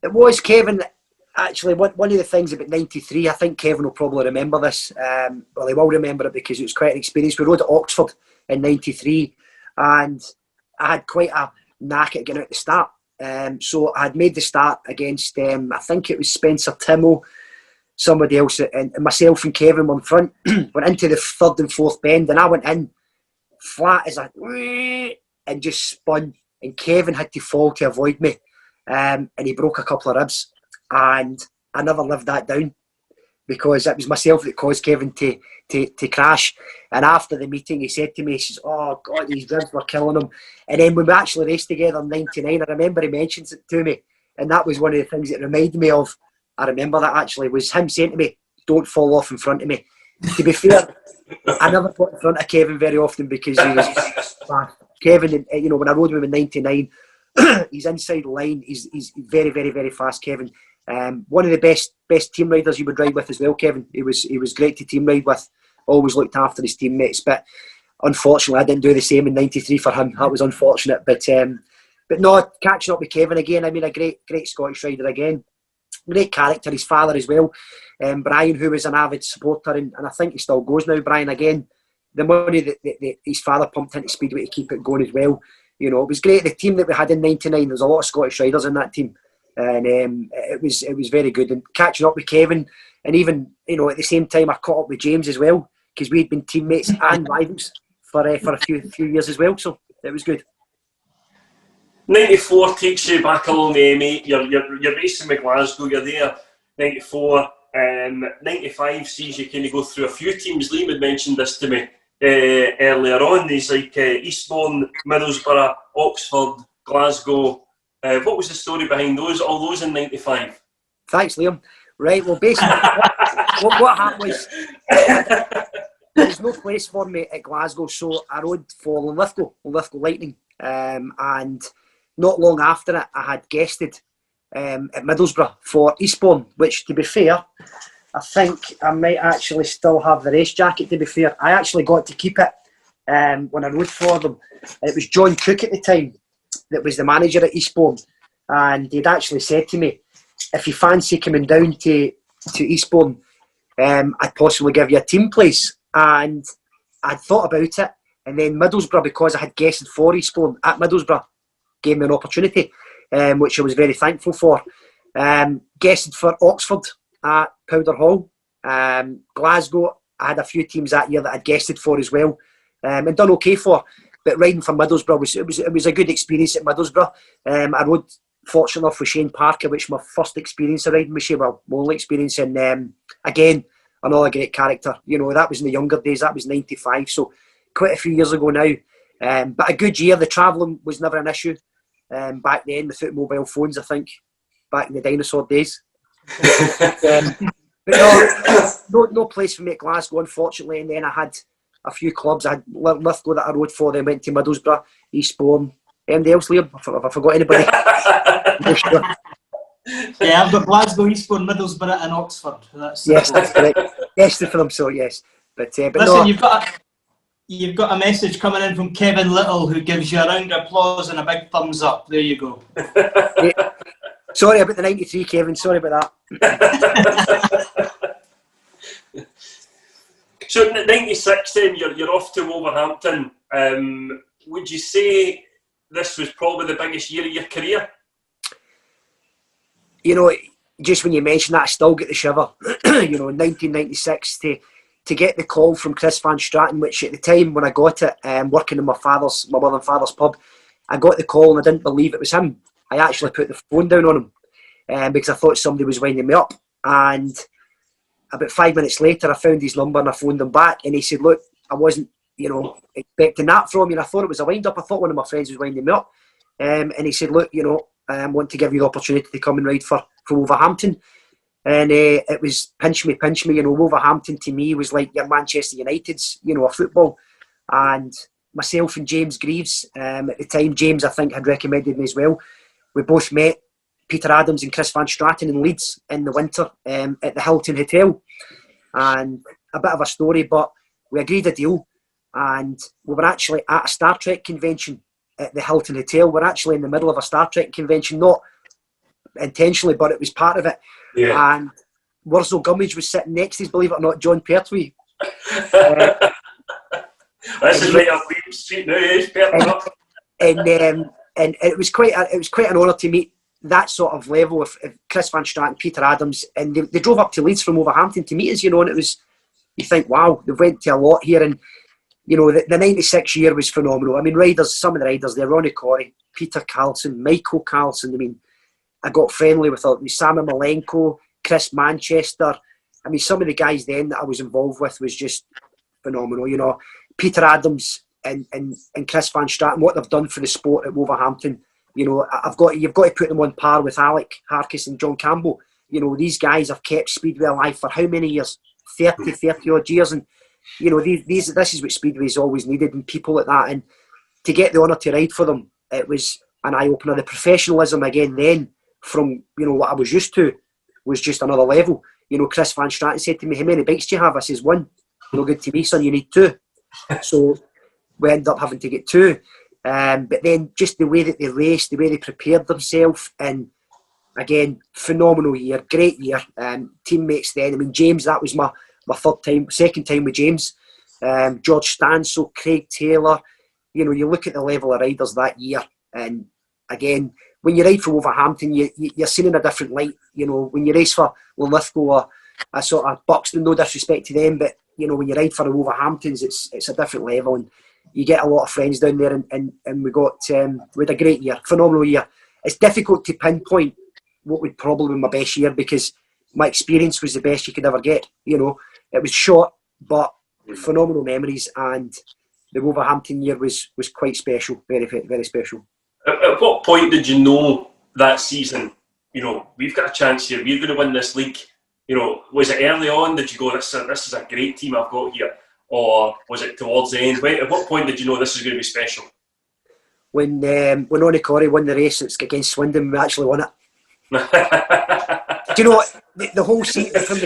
It was. Kevin, actually, one of the things about '93, I think Kevin will probably remember this. Well, he will remember it because it was quite an experience. We rode at Oxford in '93, and I had quite a knack at getting out the start. So I had made the start against, I think it was Spencer Timmo, somebody else, and myself and Kevin were in front. Went into the third and fourth bend, and I went in flat as a and just spun, and Kevin had to fall to avoid me, and he broke a couple of ribs, and I never lived that down because it was myself that caused Kevin to crash. And after the meeting, he said to me, he says, "Oh God, these ribs were killing him." And then when we actually raced together in '99, I remember he mentions it to me, and that was one of the things that reminded me of. I remember that actually was him saying to me, "Don't fall off in front of me." To be fair, I never got in front of Kevin very often because he was fast. Kevin, you know, when I rode with him in '99, he's inside the line. He's very, very, very fast, Kevin. One of the best team riders you would ride with as well, Kevin. He was great to team ride with. Always looked after his teammates, but unfortunately, I didn't do the same in '93 for him. That was unfortunate, but no, catching up with Kevin again. I mean, a great Scottish rider again. Great character, his father as well, Brian, who was an avid supporter, and I think he still goes now. Brian, again, the money that his father pumped into Speedway to keep it going as well. You know, it was great. The team that we had in '99, there was a lot of Scottish riders in that team, and it was very good. And catching up with Kevin, and even, you know, at the same time, I caught up with James as well because we'd been teammates and rivals for a few years as well. So it was good. '94 takes you back along the M8. You're racing with Glasgow. You're there. '94, 95 sees you kind of go through a few teams. Liam had mentioned this to me earlier on. There's like Eastbourne, Middlesbrough, Oxford, Glasgow. What was the story behind those? All those in '95. Thanks, Liam. Right. Well, basically, what happened was there was no place for me at Glasgow, so I rode for Linlithgow Lightning, and not long after it, I had guested at Middlesbrough for Eastbourne, which, to be fair, I think I might actually still have the race jacket, to be fair. I actually got to keep it when I rode for them. It was John Cook at the time that was the manager at Eastbourne, and he'd actually said to me, if you fancy coming down to Eastbourne, I'd possibly give you a team place. And I'd thought about it, and then Middlesbrough, because I had guested for Eastbourne at Middlesbrough, gave me an opportunity, which I was very thankful for. Guested for Oxford at Powder Hall. Glasgow, I had a few teams that year that I'd guested for as well, and done okay for. But riding for Middlesbrough was a good experience at Middlesbrough. I rode, fortunate enough, with Shane Parker, which was my first experience of riding with Shane. Well, my only experience, and again, another great character. You know, that was in the younger days. That was '95, so quite a few years ago now. But a good year. The travelling was never an issue. Back then, without mobile phones, I think, back in the dinosaur days. But no place for me at Glasgow, unfortunately. And then I had a few clubs. I had Lithgow that I rode for. Then went to Middlesbrough, Eastbourne. Anybody else, Liam? Have I forgot anybody? No, sure. Yeah, I've got Glasgow, Eastbourne, Middlesbrough, and Oxford. That's correct. Destined for them, so yes. But listen, no. You've got a message coming in from Kevin Little, who gives you a round of applause and a big thumbs up. There you go. Yeah. Sorry about the '93, Kevin. Sorry about that. So '96, then you're off to Wolverhampton. Would you say this was probably the biggest year of your career? You know, just when you mention that, I still get the shiver. You know, in 1996 to get the call from Chris Van Straten, which at the time when I got it, working in my mother and father's pub, I got the call and I didn't believe it was him. I actually put the phone down on him because I thought somebody was winding me up. And about 5 minutes later, I found his number and I phoned him back, and he said, "Look, I wasn't, you know, expecting that from you. And I thought it was a wind up. I thought one of my friends was winding me up." And he said, "Look, you know, I want to give you the opportunity to come and ride for Wolverhampton." And it was pinch me. You know, Wolverhampton to me was like your Manchester United's, you know, a football. And myself and James Greaves, at the time, James, I think, had recommended me as well. We both met Peter Adams and Chris Van Straten in Leeds in the winter at the Hilton Hotel. And a bit of a story, but we agreed a deal, and we were actually at a Star Trek convention at the Hilton Hotel. We're actually in the middle of a Star Trek convention, not intentionally, but it was part of it. Yeah. And Wurzel Gummidge was sitting next to us, believe it or not, John Pertwee. This is right up William Street now, and it was quite an honour to meet that sort of level of Chris Van Straten, Peter Adams, and they drove up to Leeds from Wolverhampton to meet us, and it was, you think, wow, they've went to a lot here. And the 96 year was phenomenal. I mean, riders, some of the riders there, Ronnie Corey, Peter Carlson, Michael Carlson. I mean, I got friendly with Sama Malenko, Chris Manchester. I mean, some of the guys then that I was involved with was just phenomenal. Peter Adams and Chris Van Straten, what they've done for the sport at Wolverhampton. You've got to put them on par with Alec Harkis and John Campbell. These guys have kept Speedway alive for how many years? 30 odd years. And, this is what Speedway's always needed, and people like that. And to get the honour to ride for them, it was an eye-opener. The professionalism again then, from, what I was used to, was just another level. Chris Van Straten said to me, how many bikes do you have? I says, 1. No good to me, son, you need 2. So we ended up having to get 2. But then just the way that they raced, the way they prepared themselves, and again, phenomenal year, great year. Teammates then, I mean, James, that was my second time with James. George Stansel, Craig Taylor. You look at the level of riders that year, and again, when you ride for Wolverhampton, you're seen in a different light. When you race for Linlithgow or a sort of Buxton, no disrespect to them, but when you ride for the Wolverhamptons, it's a different level, and you get a lot of friends down there, and we had a great year, phenomenal year. It's difficult to pinpoint what would probably be my best year, because my experience was the best you could ever get. It was short, but phenomenal memories, and the Wolverhampton year was quite special, very, very special. At what point did you know that season, we've got a chance here, we're going to win this league? Was it early on? Did you go, this is a great team I've got here? Or was it towards the end? At what point did you know this was going to be special? When Ronnie Corey won the race against Swindon, we actually won it. Do you know what? The whole season, from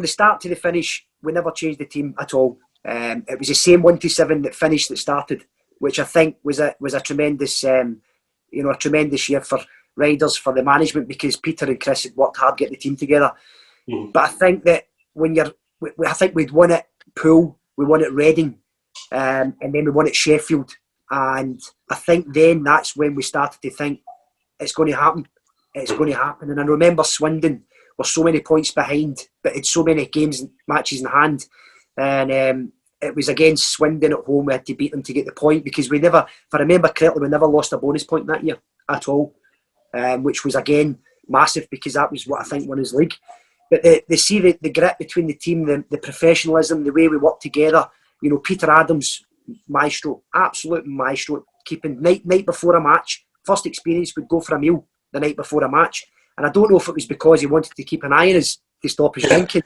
the start to the finish, we never changed the team at all. It was the same 1-7 that finished that started, which I think was a tremendous, a tremendous year for riders, for the management, because Peter and Chris had worked hard to get the team together. Mm-hmm. But I think that I think we'd won it Poole, we won at Reading, and then we won at Sheffield, and I think then that's when we started to think it's going to happen. And I remember Swindon were so many points behind, but had so many matches in hand, and it was against Swindon at home. We had to beat them to get the point, because we never, if I remember correctly, we never lost a bonus point that year at all, which was again massive, because that was what I think won his league. But the grit between the team, the professionalism, the way we worked together. Peter Adams, maestro, absolute maestro, keeping night before a match. First experience, would go for a meal the night before a match, and I don't know if it was because he wanted to keep an eye on us to stop us drinking,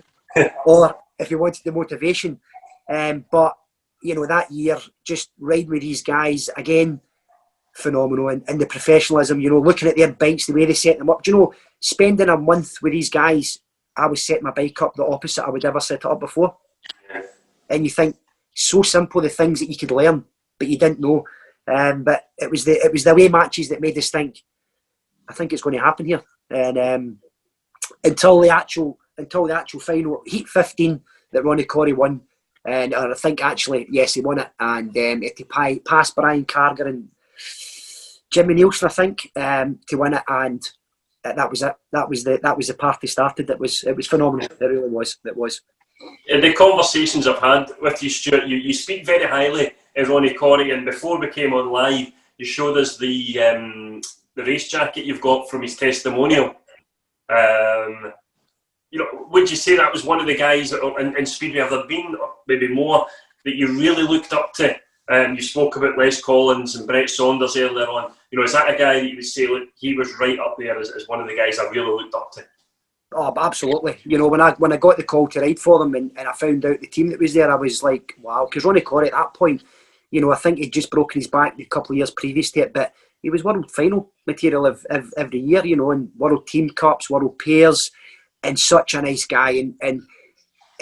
or if he wanted the motivation. But that year, just riding with these guys again, phenomenal, and the professionalism. Looking at their bikes, the way they set them up. Spending a month with these guys, I was setting my bike up the opposite I would ever set it up before. And you think, so simple, the things that you could learn, but you didn't know. But it was the away matches that made us think, I think it's going to happen here. And until the actual final, Heat 15 that Ronnie Corey won, and I think actually, yes, he won it, and it passed Brian Carger and Jimmy Nielsen, I think, to win it, and that was it. That was the party started. It was phenomenal. It really was. It was. In the conversations I've had with you, Stuart, you speak very highly of Ronnie Corey, and before we came on live, you showed us the race jacket you've got from his testimonial. Would you say that was one of the guys in Speedway? Have there been maybe more that you really looked up to? You spoke about Les Collins and Brett Saunders earlier on. Is that a guy that you would say, look, he was right up there as one of the guys I really looked up to? Oh, absolutely. When I got the call to ride for them, and I found out the team that was there, I was like, wow. Because Ronnie Corey at that point, I think he'd just broken his back a couple of years previous to it, but he was world final material of every year, and world team cups, world pairs, and such a nice guy. And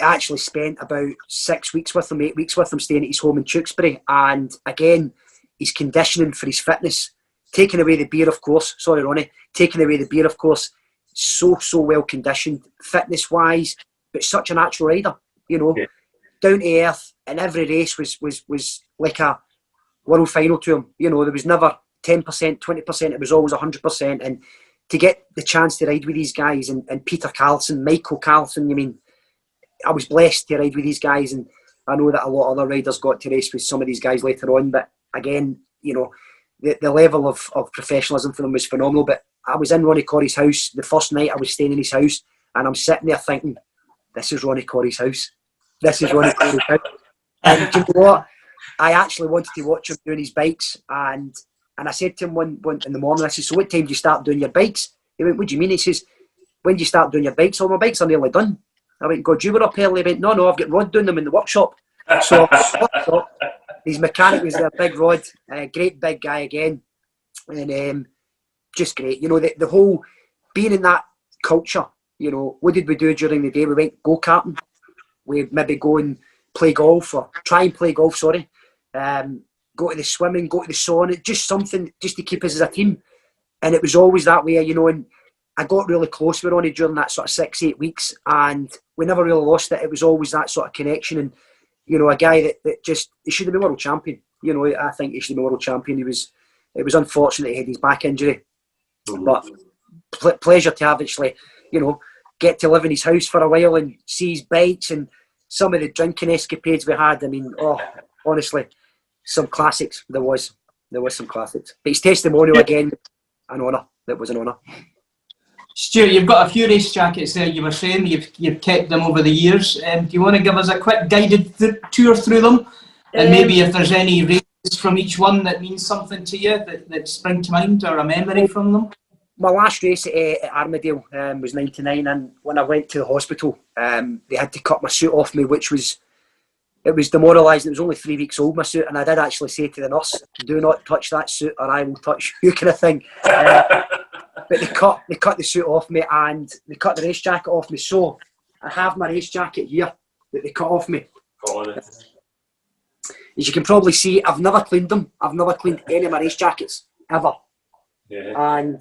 actually spent about 6 weeks with him, 8 weeks with him, staying at his home in Tewkesbury. And again, his conditioning for his fitness, taking away the beer, of course. Sorry, Ronnie. Taking away the beer, of course. So well conditioned, fitness wise, but such a natural rider. You know, down to earth. And every race was like a world final to him. You know, there was never 10%, 20%. It was always 100%. And to get the chance to ride with these guys and Peter Carlson, Michael Carlson, I mean, I was blessed to ride with these guys, and I know that a lot of other riders got to race with some of these guys later on, but again, you know, the level of professionalism for them was phenomenal. But I was in Ronnie Corry's house the first night I was staying in his house, and I'm sitting there thinking, this is Ronnie Corry's house. This is Ronnie Corry's house. And do you know what? I actually wanted to watch him doing his bikes, and I said to him one in the morning, I said, so what time do you start doing your bikes? He went, what do you mean? He says, when do you start doing your bikes? Oh, my bikes are nearly done. I went, God, you were up early. He went, no, I've got Rod doing them in the workshop. So his mechanic was there, big Rod, great big guy again, and just great. You know, the whole being in that culture. You know, what did we do during the day? We went go-karting. We'd maybe go and play golf, or try and play golf. Sorry, go to the swimming, go to the sauna, just something just to keep us as a team. And it was always that way, you know. And I got really close with Ronnie during that sort of 6-8 weeks, and we never really lost it. It was always that sort of connection. And, you know, a guy that just, he should have been world champion. You know, I think he should have been world champion. It was unfortunate he had his back injury. But pleasure to have actually, you know, get to live in his house for a while and see his bikes and some of the drinking escapades we had. I mean, honestly, some classics. There was some classics. But his testimonial again, an honour. That was an honour. Stuart, you've got a few race jackets there. You were saying you've kept them over the years. Do you want to give us a quick guided tour through them, and maybe if there's any races from each one that means something to you that spring to mind, or a memory from them? My last race at Armadale was 99, and when I went to the hospital, they had to cut my suit off me, which was demoralising. It was only 3 weeks old, my suit, and I did actually say to the nurse, "Do not touch that suit, or I will touch you," kind of thing. But they cut the suit off me, and they cut the race jacket off me. So I have my race jacket here that they cut off me. As you can probably see, I've never cleaned them. I've never cleaned any of my race jackets ever. Yeah. And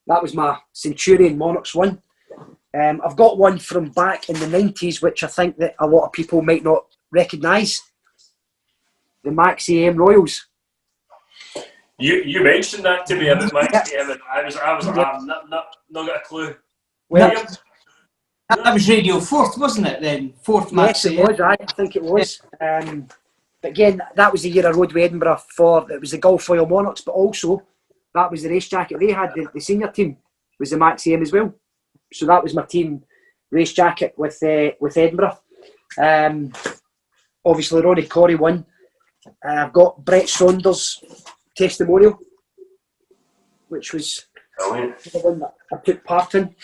that was my Centurion Monarchs one. I've got one from back in the 90s, which I think that a lot of people might not recognise. The Max AM Royals. You mentioned that to me about Max AM, and I was not got a clue. Well, that was Radio 4th, wasn't it then? 4th Max AM. Yes, it was. I think it was. But again, that was the year I rode with Edinburgh for. It was the Gulf Oil Monarchs, but also that was the race jacket they had. The senior team was the Max AM as well. So that was my team race jacket with Edinburgh. Obviously, Ronnie Corry won. I've got Brett Saunders' testimonial, which was the one that I took part in.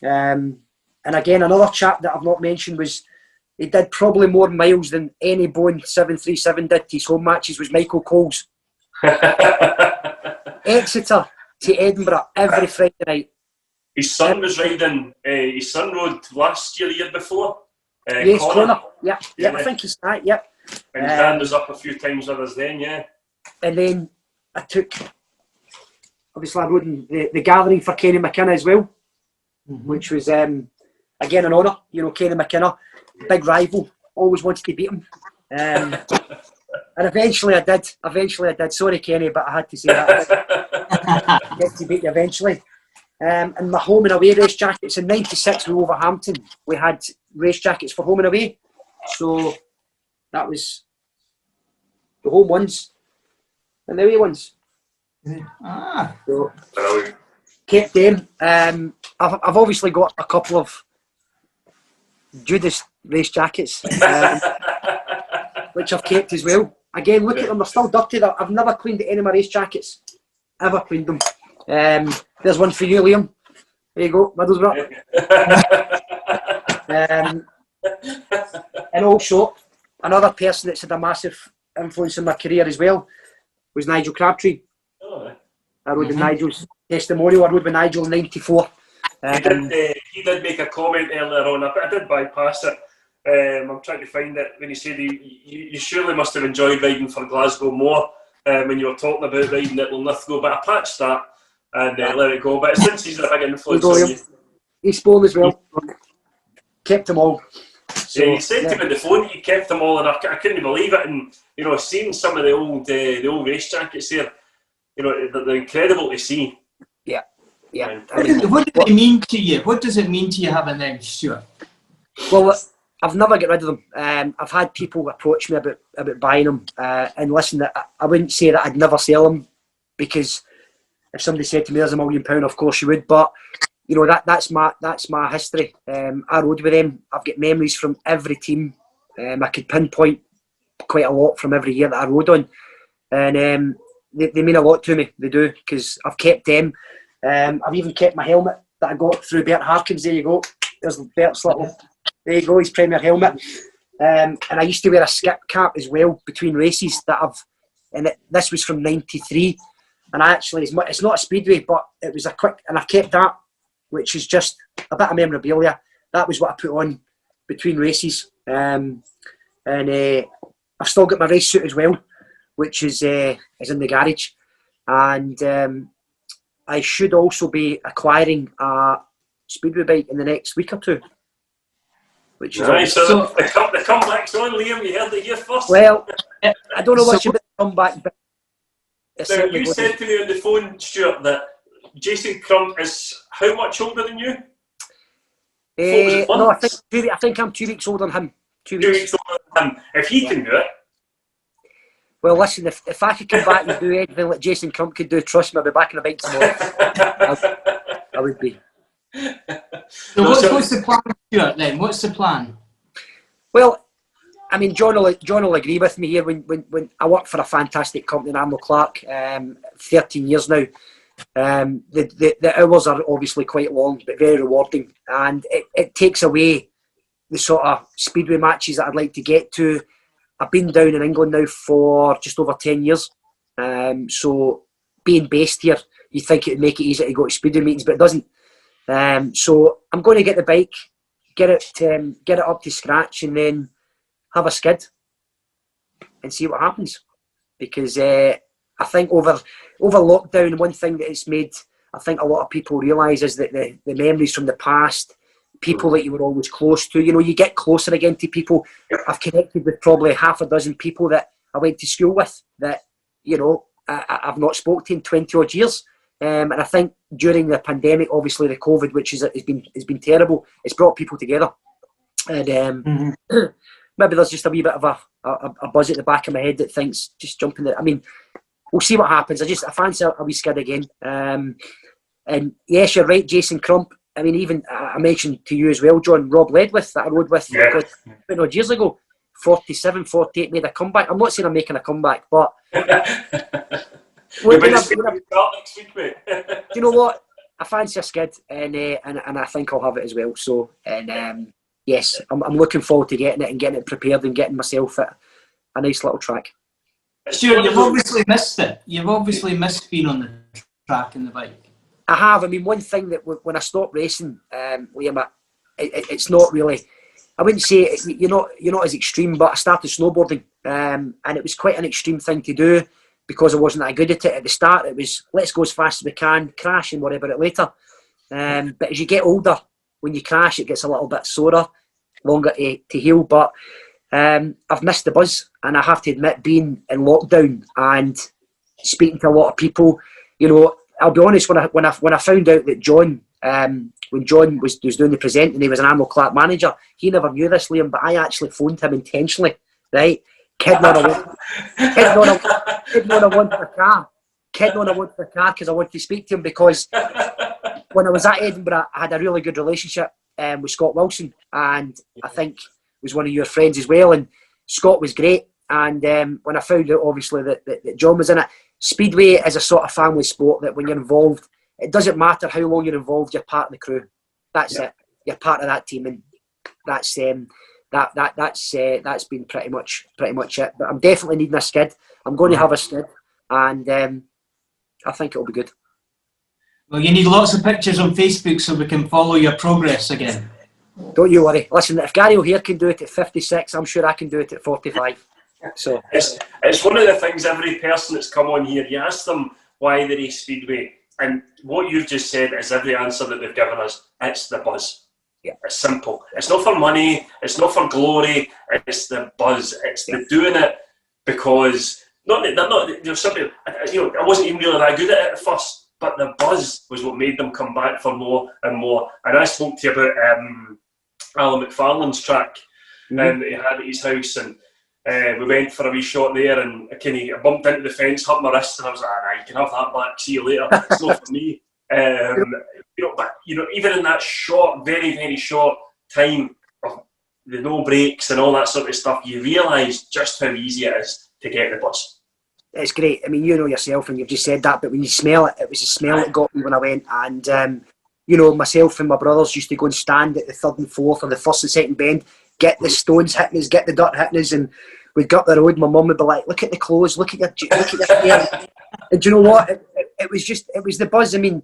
And again, another chap that I've not mentioned was, he did probably more miles than any Boeing 737 did to his home matches, was Michael Coles. Exeter to Edinburgh every Friday night. His son was riding, his son rode last year, the year before. Yes, Connor. Yeah, I think he's right, yeah. And his dad was up a few times with us then, yeah. And then I rode in the gathering for Kenny McKenna as well, which was, again, an honour. You know, Kenny McKenna, big rival, always wanted to beat him. And eventually I did. Sorry, Kenny, but I had to say that. Get to beat you eventually. And my home and away race jackets in '96 with Wolverhampton, we had race jackets for home and away. So that was the home ones and the away ones. So kept them. I've obviously got a couple of Judas race jackets, which I've kept as well. Again, look at them, they're still dirty. I've never cleaned any of my race jackets. Ever cleaned them. There's one for you, Liam. There you go, Middlesbrough. And also, another person that's had a massive influence in my career as well was Nigel Crabtree. I rode with Nigel's testimonial. I rode with Nigel in '94. He did make a comment earlier on. I did bypass it. I'm trying to find it when you said you surely must have enjoyed riding for Glasgow more when you were talking about riding at Linlithgow, but I patched that and let it go. But since he's a big influence on you. Eastbourne as well. Kept them all. So, yeah, you said to me on the phone that you kept them all, and I couldn't believe it. And seeing some of the old race jackets there, they're incredible to see. Yeah. What do they mean to you? What does it mean to you having them, Stuart? Well, I've never got rid of them. I've had people approach me about buying them, and listen, I wouldn't say that I'd never sell them, because if somebody said to me there's £1 million, of course you would. But that's my history. I rode with them. I've got memories from every team. I could pinpoint quite a lot from every year that I rode on, and they mean a lot to me. They do, because I've kept them. I've even kept my helmet that I got through Bert Harkins. There you go. There's Bert's little. There you go. His Premier helmet. And I used to wear a skip cap as well between races this was from '93. And I actually, it's not a Speedway, but it was a quick, and I've kept that, which is just a bit of memorabilia. That was what I put on between races. And I've still got my race suit as well, which is in the garage. And I should also be acquiring a Speedway bike in the next week or two. Which is nice. So the comeback's on, Liam. You heard it here first. Well, I don't know much about the comeback, but now, you said to me on the phone, Stuart, that Jason Crump is how much older than you? No, I think I'm 2 weeks older than him. 2 weeks older than him. If he can do it. Well, listen, if I could come back and do anything like Jason Crump could do, trust me, I'll be back on the bike tomorrow. I would be. So what's the plan, Stuart, then? What's the plan? Well, I mean, John will agree with me here. When I worked for a fantastic company, Arnold Clark, 13 years now. The hours are obviously quite long, but very rewarding, and it takes away the sort of Speedway matches that I'd like to get to. I've been down in England now for just over 10 years, so being based here, you think it would make it easier to go to Speedway meetings, but it doesn't. So I'm going to get the bike, get it up to scratch, and then have a skid and see what happens. Because I think over lockdown, one thing that it's made, I think a lot of people realise is that the memories from the past, people that you were always close to, you get closer again to people. I've connected with probably half a dozen people that I went to school with that, I've not spoken to in 20 odd years. And I think during the pandemic, obviously the COVID, which has been terrible, it's brought people together. And maybe there's just a wee bit of a buzz at the back of my head that thinks just jumping it. I mean, we'll see what happens. I fancy a wee skid again. And yes, you're right, Jason Crump. I mean, even I mentioned to you as well, John, Rob Ledwith that I rode with 20 odd years ago, 47, 48, made a comeback. I'm not saying I'm making a comeback, but do you know what? I fancy a skid, and I think I'll have it as well. So, and yes, I'm looking forward to getting it and getting it prepared and getting myself at a nice little track. Stuart, you've obviously missed it. You've obviously missed being on the track and the bike. I have. I mean, one thing that when I stopped racing, Liam, it's not really. I wouldn't say you're not as extreme, but I started snowboarding, and it was quite an extreme thing to do because I wasn't that good at it at the start. It was let's go as fast as we can, crash and worry about it later. But as you get older, when you crash, it gets a little bit sorer, longer to heal. But I've missed the buzz, and I have to admit, being in lockdown and speaking to a lot of people, I'll be honest. When I found out that John, when John was doing the presenting, he was an Arnold Clark manager. He never knew this, Liam, but I actually phoned him intentionally, right? Kidding on a one for the car because I wanted to speak to him, because when I was at Edinburgh, I had a really good relationship with Scott Wilson, and I think was one of your friends as well. And Scott was great. And when I found out, obviously, that John was in it, Speedway is a sort of family sport that when you're involved, it doesn't matter how long you're involved, you're part of the crew. That's it. You're part of that team, and that's that's been pretty much it. But I'm definitely needing a skid. I'm going to have a skid, and I think it'll be good. Well, you need lots of pictures on Facebook so we can follow your progress again. Don't you worry. Listen, if Gary O'Hare can do it at 56, I'm sure I can do it at 45. So it's one of the things, every person that's come on here, you ask them why they race Speedway, and what you've just said is every answer that they've given us. It's the buzz. Yeah. It's simple. It's not for money, it's not for glory, it's the buzz. It's the doing it because they're not, there's something, I wasn't even really that good at it at first, but the buzz was what made them come back for more and more. And I spoke to you about Alan McFarlane's track that he had at his house, and we went for a wee shot there, and I bumped into the fence, hurt my wrist, and I was like, you can have that back, see you later. It's not for me. But even in that short, very, very short time of the no breaks and all that sort of stuff, you realise just how easy it is to get the bus. It's great. I mean, you know yourself, and you've just said that, but when you smell it, it was the smell that got me when I went. And, myself and my brothers used to go and stand at the third and fourth or the first and second bend, get the stones hitting us, get the dirt hitting us, and we'd go up the road. My mum would be like, look at the clothes, look at your hair. And do you know what? It was the buzz. I mean,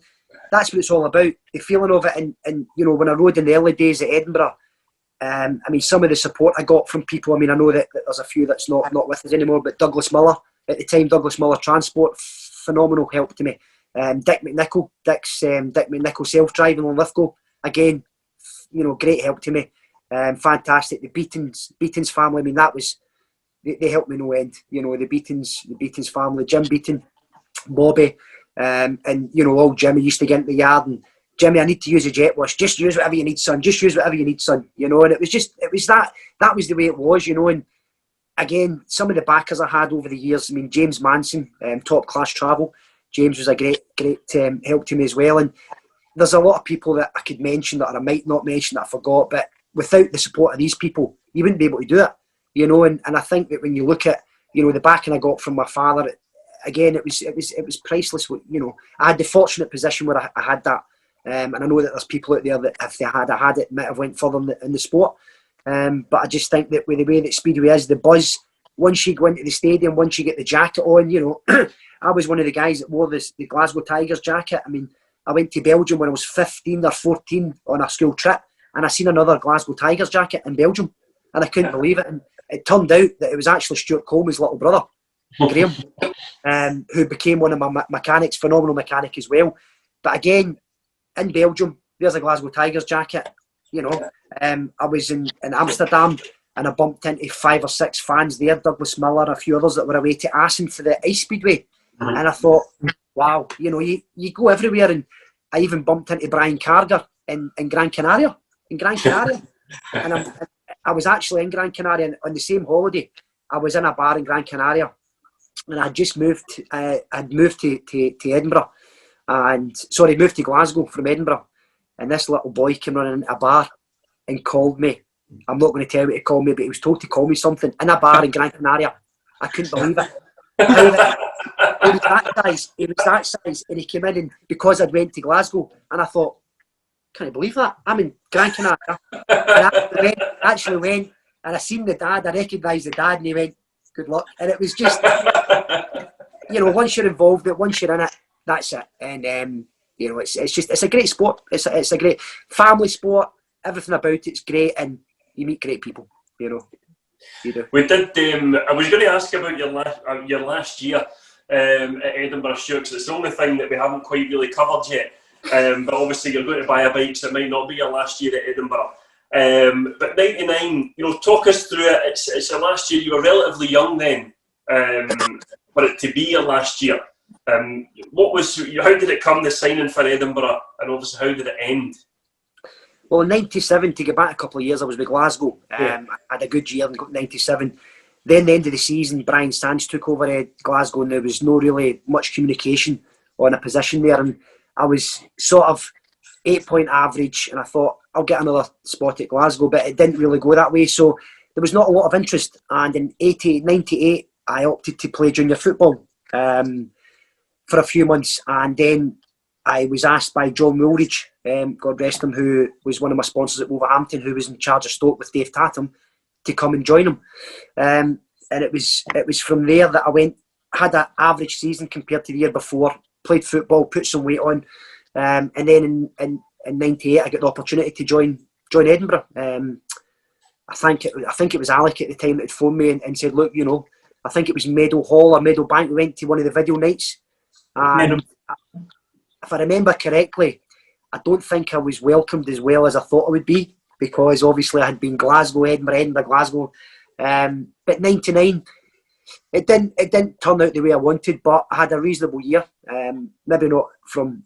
that's what it's all about, the feeling of it. And when I rode in the early days at Edinburgh, some of the support I got from people, I know that there's a few that's not with us anymore, but Douglas Miller, at the time, Douglas Miller Transport, phenomenal help to me. Dick McNichol self-driving on Lithgow, again, great help to me. Fantastic. The Beatons family, they helped me no end. The Beatons family, Jim Beaton, Bobby, and old Jimmy used to get into the yard and, Jimmy, I need to use a jet wash. Just use whatever you need, son. Just use whatever you need, son. And it was that was the way it was, And again, some of the backers I had over the years. James Manson, Top Class Travel. James was a great help to me as well. And there's a lot of people that I could mention that I might not mention that I forgot. But without the support of these people, you wouldn't be able to do it. And I think that when you look at the backing I got from my father, again, it was priceless. I had the fortunate position where I had that. And I know that there's people out there that if they had it, might have went further in the sport. But I just think that with the way that Speedway is, the buzz, once you go into the stadium, once you get the jacket on, I was one of the guys that wore the Glasgow Tigers jacket. I went to Belgium when I was 15 or 14 on a school trip, and I seen another Glasgow Tigers jacket in Belgium, and I couldn't believe it. And it turned out that it was actually Stuart Coleman's little brother, Graham, who became one of my mechanics, phenomenal mechanic as well. But again, in Belgium, there's a Glasgow Tigers jacket. I was in Amsterdam, and I bumped into 5 or 6 fans there, Douglas Miller, a few others that were away to Assen for the Ice Speedway. And I thought, wow, you go everywhere. And I even bumped into Brian Carger in Gran Canaria. And I was actually in Gran Canaria, and on the same holiday, I was in a bar in Gran Canaria, and I'd just moved to Edinburgh. Moved to Glasgow from Edinburgh, and this little boy came running into a bar and called me. I'm not going to tell you what he called me, but he was told to call me something in a bar in Gran Canaria. I couldn't believe it. He was that size, and he came in, and because I'd went to Glasgow, and I thought, can't believe that, I'm in Gran Canaria. And I actually went, and I seen the dad, I recognised the dad, and he went, good luck. And it was just, once you're involved, once you're in it, that's it. And it's a great sport. It's a great family sport. Everything about it's great, and you meet great people. You do. We did. I was going to ask you about your last year at Edinburgh, Stuart, because it's the only thing that we haven't quite really covered yet. But obviously, you're going to buy a bike, so it might not be your last year at Edinburgh. But 99, talk us through it. It's your last year. You were relatively young then, for it to be your last year. How did it come, the signing for Edinburgh, and obviously how did it end? Well, in 97, to get back a couple of years, I was with Glasgow. I had a good year in 97. Then the end of the season, Brian Sands took over at Glasgow, and there was no really much communication on a position there. And I was sort of 8-point average, and I thought, I'll get another spot at Glasgow, but it didn't really go that way. So there was not a lot of interest. And in 98, I opted to play junior football for a few months. And then I was asked by John Woolridge, God rest him, who was one of my sponsors at Wolverhampton, who was in charge of Stoke with Dave Tatum, to come and join him. And it was from there that I had an average season compared to the year before, played football, put some weight on. And then in 98, I got the opportunity to join join Edinburgh. I think it was Alec at the time that had phoned me and said, look, I think it was Meadow Hall or Meadowbank. We went to one of the video nights, and if I remember correctly, I don't think I was welcomed as well as I thought I would be, because obviously I had been Glasgow, Edinburgh, Glasgow. But 99, it didn't turn out the way I wanted, but I had a reasonable year. Maybe not from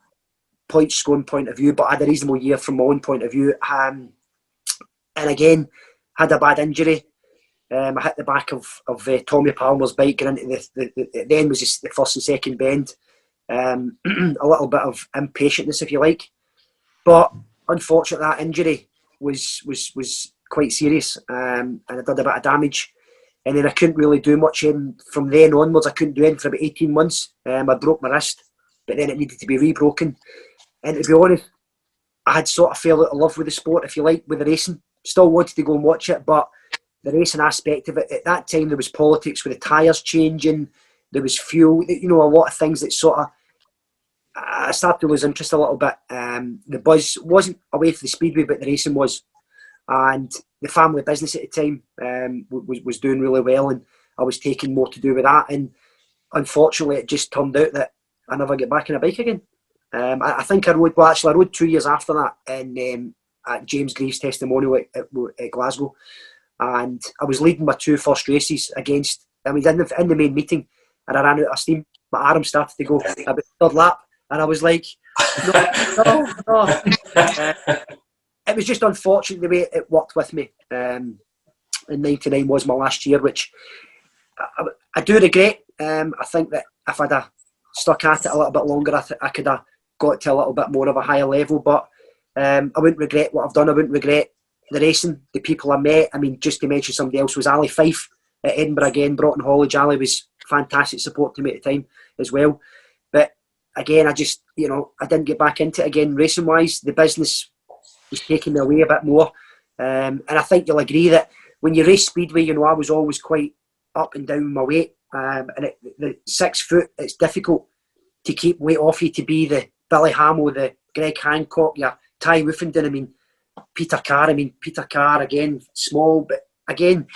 point scoring point of view, but I had a reasonable year from my own point of view. And again, had a bad injury. I hit the back of Tommy Palmer's bike, going into the end was just the first and second bend. A little bit of impatientness, if you like. But unfortunately, that injury was quite serious, and it did a bit of damage. And then I couldn't really do much from then onwards. I couldn't do anything for about 18 months. I broke my wrist, but then it needed to be rebroken. And to be honest, I had sort of fell out of love with the sport, if you like, with the racing. Still wanted to go and watch it, but the racing aspect of it, at that time there was politics with the tyres changing, there was fuel, a lot of things that sort of, I started to lose interest a little bit. The buzz wasn't away from the Speedway, but the racing was. And the family business at the time was doing really well, and I was taking more to do with that. And unfortunately, it just turned out that I never get back on a bike again. I think I rode 2 years after that at James Greaves' testimonial at Glasgow. And I was leading my two first races in the main meeting, and I ran out of steam. My arm started to go about the third lap, and I was like, no. It was just unfortunate the way it worked with me. And 99 was my last year, which I do regret. I think that if I'd have stuck at it a little bit longer, I could have got to a little bit more of a higher level. But I wouldn't regret what I've done. I wouldn't regret the racing, the people I met. I mean, just to mention somebody else was Ali Fife at Edinburgh again, Broughton College. Ali was fantastic support to me at the time as well. But again, I just, I didn't get back into it again racing-wise. The business was taking me away a bit more. And I think you'll agree that when you race Speedway, I was always quite up and down my weight. And the 6 foot, it's difficult to keep weight off you to be the Billy Hamill, the Greg Hancock, your Ty Woofenden, Peter Carr again, small, but again,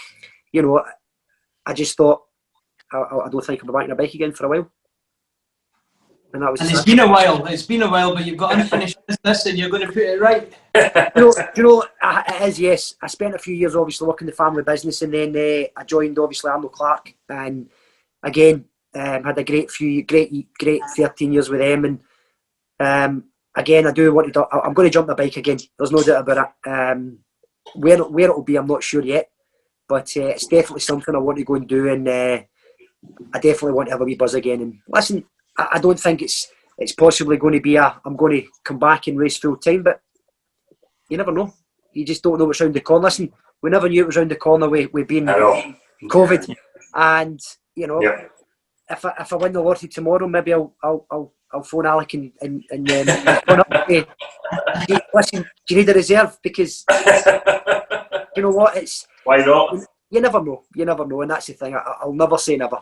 I just thought, I don't think I'll be back on a bike again for a while. And it's been a while, but you've got unfinished business and you're going to put it right. It is, yes. I spent a few years obviously working the family business, and then I joined obviously Arnold Clark, and again, had a great 13 years with them. And again, I do want to, I'm going to jump my bike again. There's no doubt about it. Where it will be, I'm not sure yet, but it's definitely something I want to go and do, and I definitely want to have a wee buzz again. And listen, I don't think it's possibly going to be I'm going to come back and race full time, but you never know. You just don't know what's around the corner. Listen, we never knew it was around the corner with being COVID, and if I win the lottery tomorrow, maybe I'll phone Alec and phone up and say, listen, do you need a reserve? Because you know what, why not? You never know, and that's the thing. I'll never say never,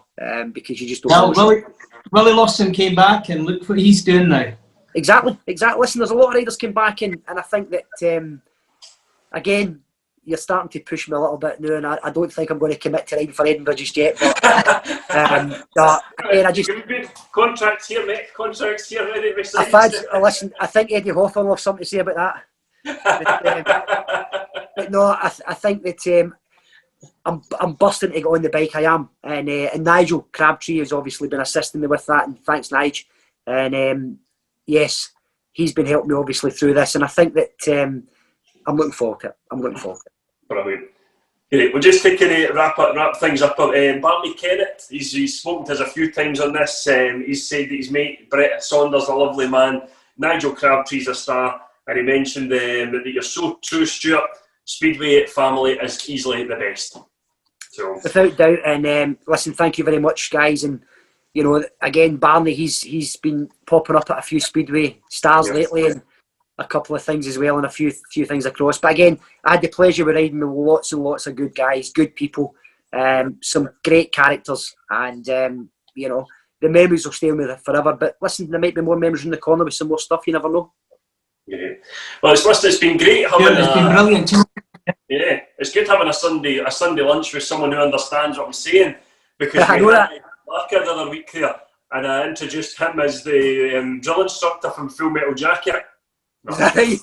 because you just don't know. Willie Lawson came back, and look what he's doing now. Exactly. Listen, there's a lot of riders came back, and I think that, again, you're starting to push me a little bit now, and I don't think I'm going to commit to riding for Edinburgh just yet. But again, I just... Contracts here, mate. Contracts here, ready to listen, I think Eddie Hawthorne will have something to say about that. But no, I think that... I'm busting to get on the bike. I am, and Nigel Crabtree has obviously been assisting me with that, and thanks, Nigel. And yes, he's been helping me obviously through this, and I think that I'm looking forward to it. Brilliant. We'll just take wrap things up. Bartley Kennett, he's spoken to us a few times on this. He's said that his mate Brett Saunders, a lovely man. Nigel Crabtree's a star, and he mentioned that you're so true, Stewart. Speedway family is easily the best. So without doubt, and listen, thank you very much, guys. And again, Barney, he's been popping up at a few Speedway stars lately, and a couple of things as well, and a few things across. But again, I had the pleasure of riding with lots and lots of good guys, good people, some great characters, and the memories will stay with me forever. But listen, there might be more memories in the corner with some more stuff. You never know. Yeah. Well, it's been great having. It's been brilliant. Yeah, it's good having a Sunday lunch with someone who understands what I'm saying, because I we know had that. Barker the other week there, and I introduced him as the drill instructor from Full Metal Jacket. No, I think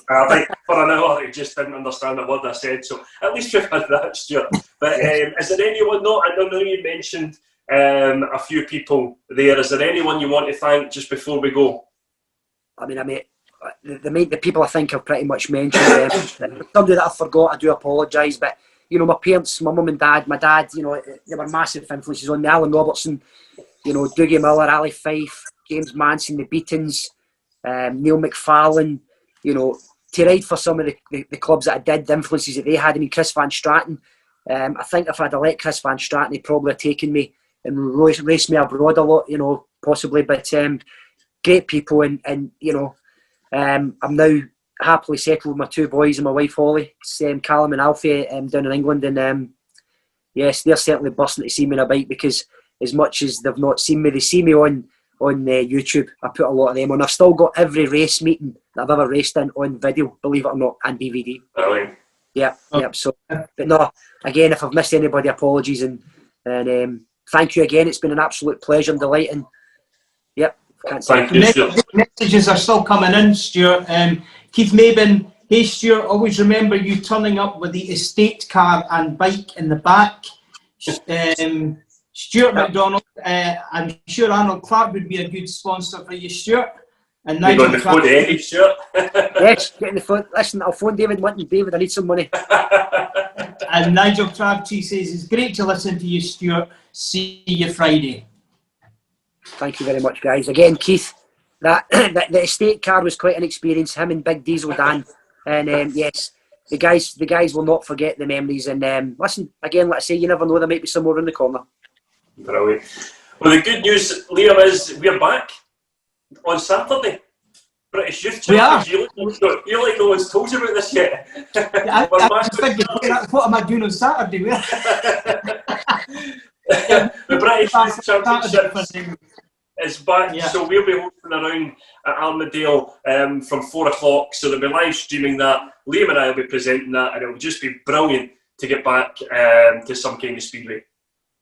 for an hour he just didn't understand a word I said, so at least we've had that, Stuart. But is there anyone, I don't know, you mentioned a few people there. Is there anyone you want to thank just before we go? I mean, the people I think I've pretty much mentioned. Somebody that I forgot, I do apologise, but my parents, my mum and dad, my dad, they were massive influences on me. Alan Robertson, Dougie Miller, Ali Fife, James Manson, the Beatons, Neil McFarlane, to ride for some of the clubs that I did, the influences that they had. I mean, Chris Van Straten. I think if I'd have let Chris Van Straten, he'd probably have taken me and raced me abroad a lot, possibly. But great people, and I'm now happily settled with my two boys and my wife Holly, Callum and Alfie, down in England, and yes, they're certainly bursting to see me on a bike, because as much as they've not seen me, they see me on YouTube. I put a lot of them on. I've still got every race meeting that I've ever raced in on video, believe it or not, and DVD. Brilliant. Yep. So, but no, again, if I've missed anybody, apologies, and thank you again. It's been an absolute pleasure and delight, and yep. Thank you, Stuart. Messages are still coming in, Stuart. Keith Maben, hey Stuart, always remember you turning up with the estate car and bike in the back. Stewart McDonald, I'm sure Arnold Clark would be a good sponsor for you, Stuart. And Nigel on the phone to Eddie, Stuart. Yes, get in the phone. Listen, I'll phone David Winton. David, I need some money. And Nigel Crabtree says, it's great to listen to you, Stuart. See you Friday. Thank you very much, guys. Again, Keith, the estate car was quite an experience. Him and Big Diesel Dan, and yes, the guys will not forget the memories. And listen, again, let's say you never know, there might be some more in the corner. Brilliant. Well, the good news, Liam, is we're back on Saturday. British Youth Champions. You like no one's told you about this yet. I was thinking, what am I doing on Saturday? The British Youth Championship is back, so we'll be hosting around at Armadale from 4 o'clock, so they'll be live streaming that. Liam and I will be presenting that, and it will just be brilliant to get back to some kind of speedway.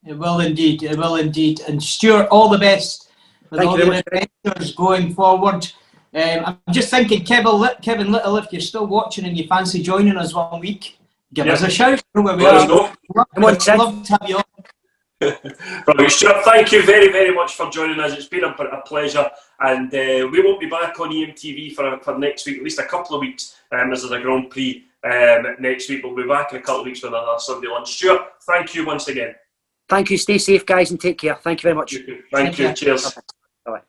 It will indeed, and Stuart, all the best with all your adventures going forward. I'm just thinking, Kevin Little, if you're still watching and you fancy joining us one week, give us a shout. Where we are. Love to have you on. Right, Stuart, thank you very, very much for joining us. It's been a pleasure, and we won't be back on EMTV for next week, at least a couple of weeks, as there's a Grand Prix next week. We'll be back in a couple of weeks with another Sunday lunch. Stuart, thank you once again. Thank you. Stay safe, guys, and take care. Thank you very much. Thank you. Cheers. Bye-bye.